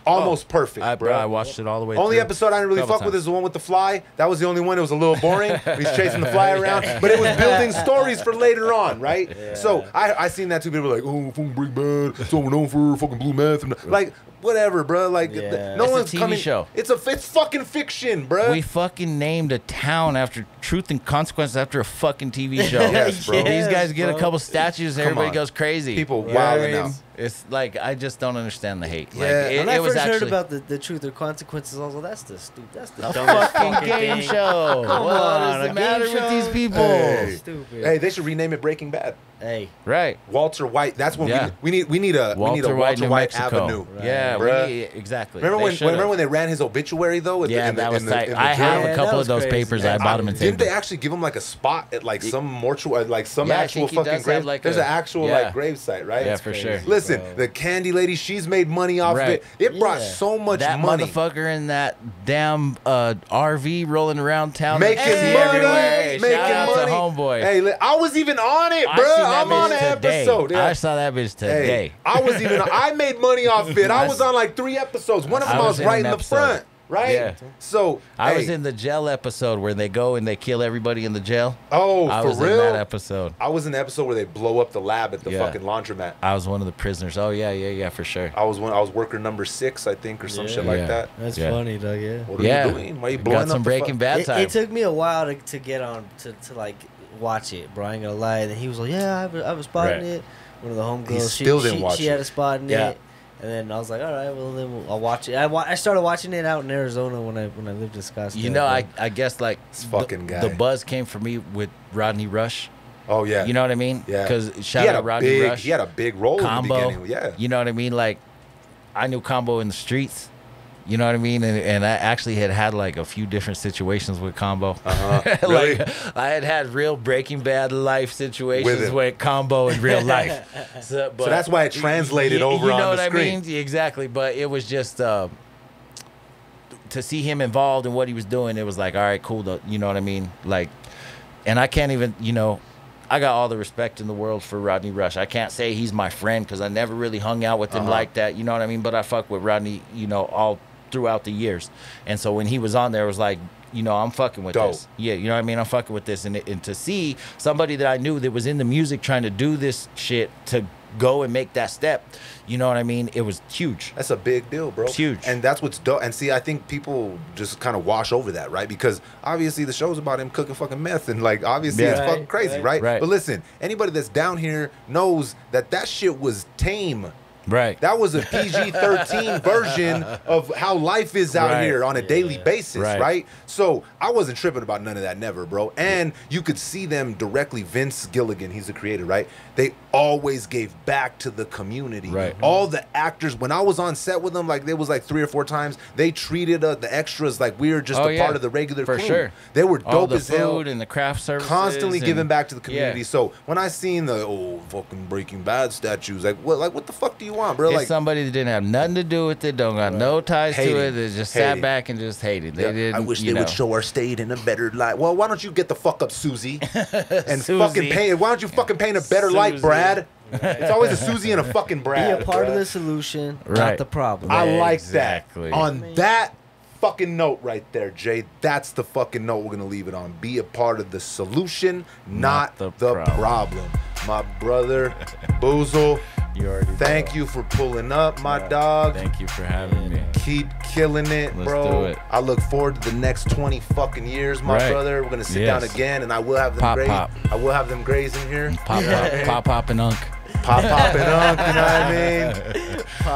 Almost perfect, bro. I watched it all the way. Only episode I didn't really fuck with is the one with the fly. That was the only one. It was a little boring. He's chasing the fly around, but it was building stories for later on, right? Yeah. So I seen that too. People were like, oh, fucking Breaking Bad. It's over known for fucking blue meth, and like whatever, bro. Like no one's coming. Show. It's fucking fiction, bro. We fucking named a town after Truth and Consequences after a fucking TV show. Yes, bro. These guys get a couple statues, everybody goes crazy. People wilding out. It's like I just don't understand the hate. Yeah. Like, when I first heard about the Truth or Consequences, also that's the dumbest fucking game show. What is the matter with these people? Hey. Stupid. Hey, they should rename it Breaking Bad. Hey, right. Walter White. That's what we need a Walter White Avenue. Right. Yeah, exactly. Remember when they ran his obituary though? That was tight. I have a couple of those papers. I bought them and didn't they actually give him like a spot at like some mortuary, like some actual fucking grave? There's an actual like grave site, right? Yeah, for sure. Listen, the Candy Lady, she's made money off of it. It brought so much money. That motherfucker in that damn RV rolling around town, making money, everywhere. making Shout out money. To homeboy. Hey, I was even on it, bro. I'm on an episode. I saw that bitch today. Hey, I made money off it. I was on like 3 episodes. One of them I was right in the front. Right? Yeah. So I was in the jail episode where they go and they kill everybody in the jail. Oh, I for was real? in that episode. I was in the episode where they blow up the lab at the fucking laundromat. I was one of the prisoners. Oh yeah, for sure. I was worker number 6, I think, or some shit like that. That's funny, Doug. Yeah. What are you doing? Why are you blowing up some Breaking Bad time? It took me a while to get on to like watch it, bro. I ain't gonna lie. And he was like, "Yeah, I was spotting it." One of the homegirls, she had a spot in it. And then I was like, all right, well then I'll watch it. I started watching it out in Arizona when I lived in Scottsdale. You know, I guess like this fucking guy. The buzz came for me with Rodney Rush. Oh yeah, you know what I mean? Yeah, because shout out Rodney Rush. He had a big role Combo, in the beginning. Yeah, you know what I mean? Like I knew Combo in the streets. You know what I mean? And I actually had like a few different situations with Combo. Really? Like I had real Breaking Bad life situations with Combo in real life. So that's why it translated over on the screen. You know what I mean? Exactly. But it was just to see him involved in what he was doing. It was like, all right, cool. You know what I mean? Like, and I can't even, I got all the respect in the world for Rodney Rush. I can't say he's my friend because I never really hung out with him like that. You know what I mean? But I fuck with Rodney, all throughout the years. And so when he was on there, it was like, I'm fucking with this. Yeah, you know what I mean? I'm fucking with this. And to see somebody that I knew that was in the music trying to do this shit to go and make that step, you know what I mean? It was huge. That's a big deal, bro. It's huge. And that's what's dope. And see, I think people just kind of wash over that, right? Because obviously the show's about him cooking fucking meth and like obviously it's fucking crazy, right? But listen, anybody that's down here knows that shit was tame. Right. That was a PG-13 version of how life is out here on a daily basis, right? So I wasn't tripping about none of that, never, bro. And you could see them directly. Vince Gilligan, he's the creator, right? They always gave back to the community. Right. All the actors, when I was on set with them, like there was like 3 or 4 times, they treated the extras like we were just a part of the regular crew. For sure. They were dope as hell. All the food and the craft services. Constantly giving back to the community. So when I seen the fucking Breaking Bad statues, like what the fuck do you want, bro? It's like somebody that didn't have nothing to do with it, don't got no ties to it. They just sat back and just hated. They didn't. I wish they would show our state in a better light. Well, why don't you get the fuck up, Susie, and fucking paint? Why don't you fucking paint a better light, Brad? It's always a Susie and a fucking Brad. Be a part of the solution, not the problem. I like that. On that fucking note right there, Jay, that's the fucking note we're gonna leave it on. Be a part of the solution, not the problem. My brother, Boozle, thank you for pulling up, my dog. Thank you for having me. Keep killing it, bro. Let's do it. I look forward to the next 20 fucking years, my brother. We're gonna sit down again, and I will have them I will have them graze in here. Pop and Unk. Pop and Unk, you know what I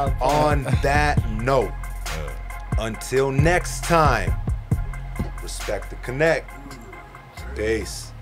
mean? On that note, until next time, respect the connect. Peace.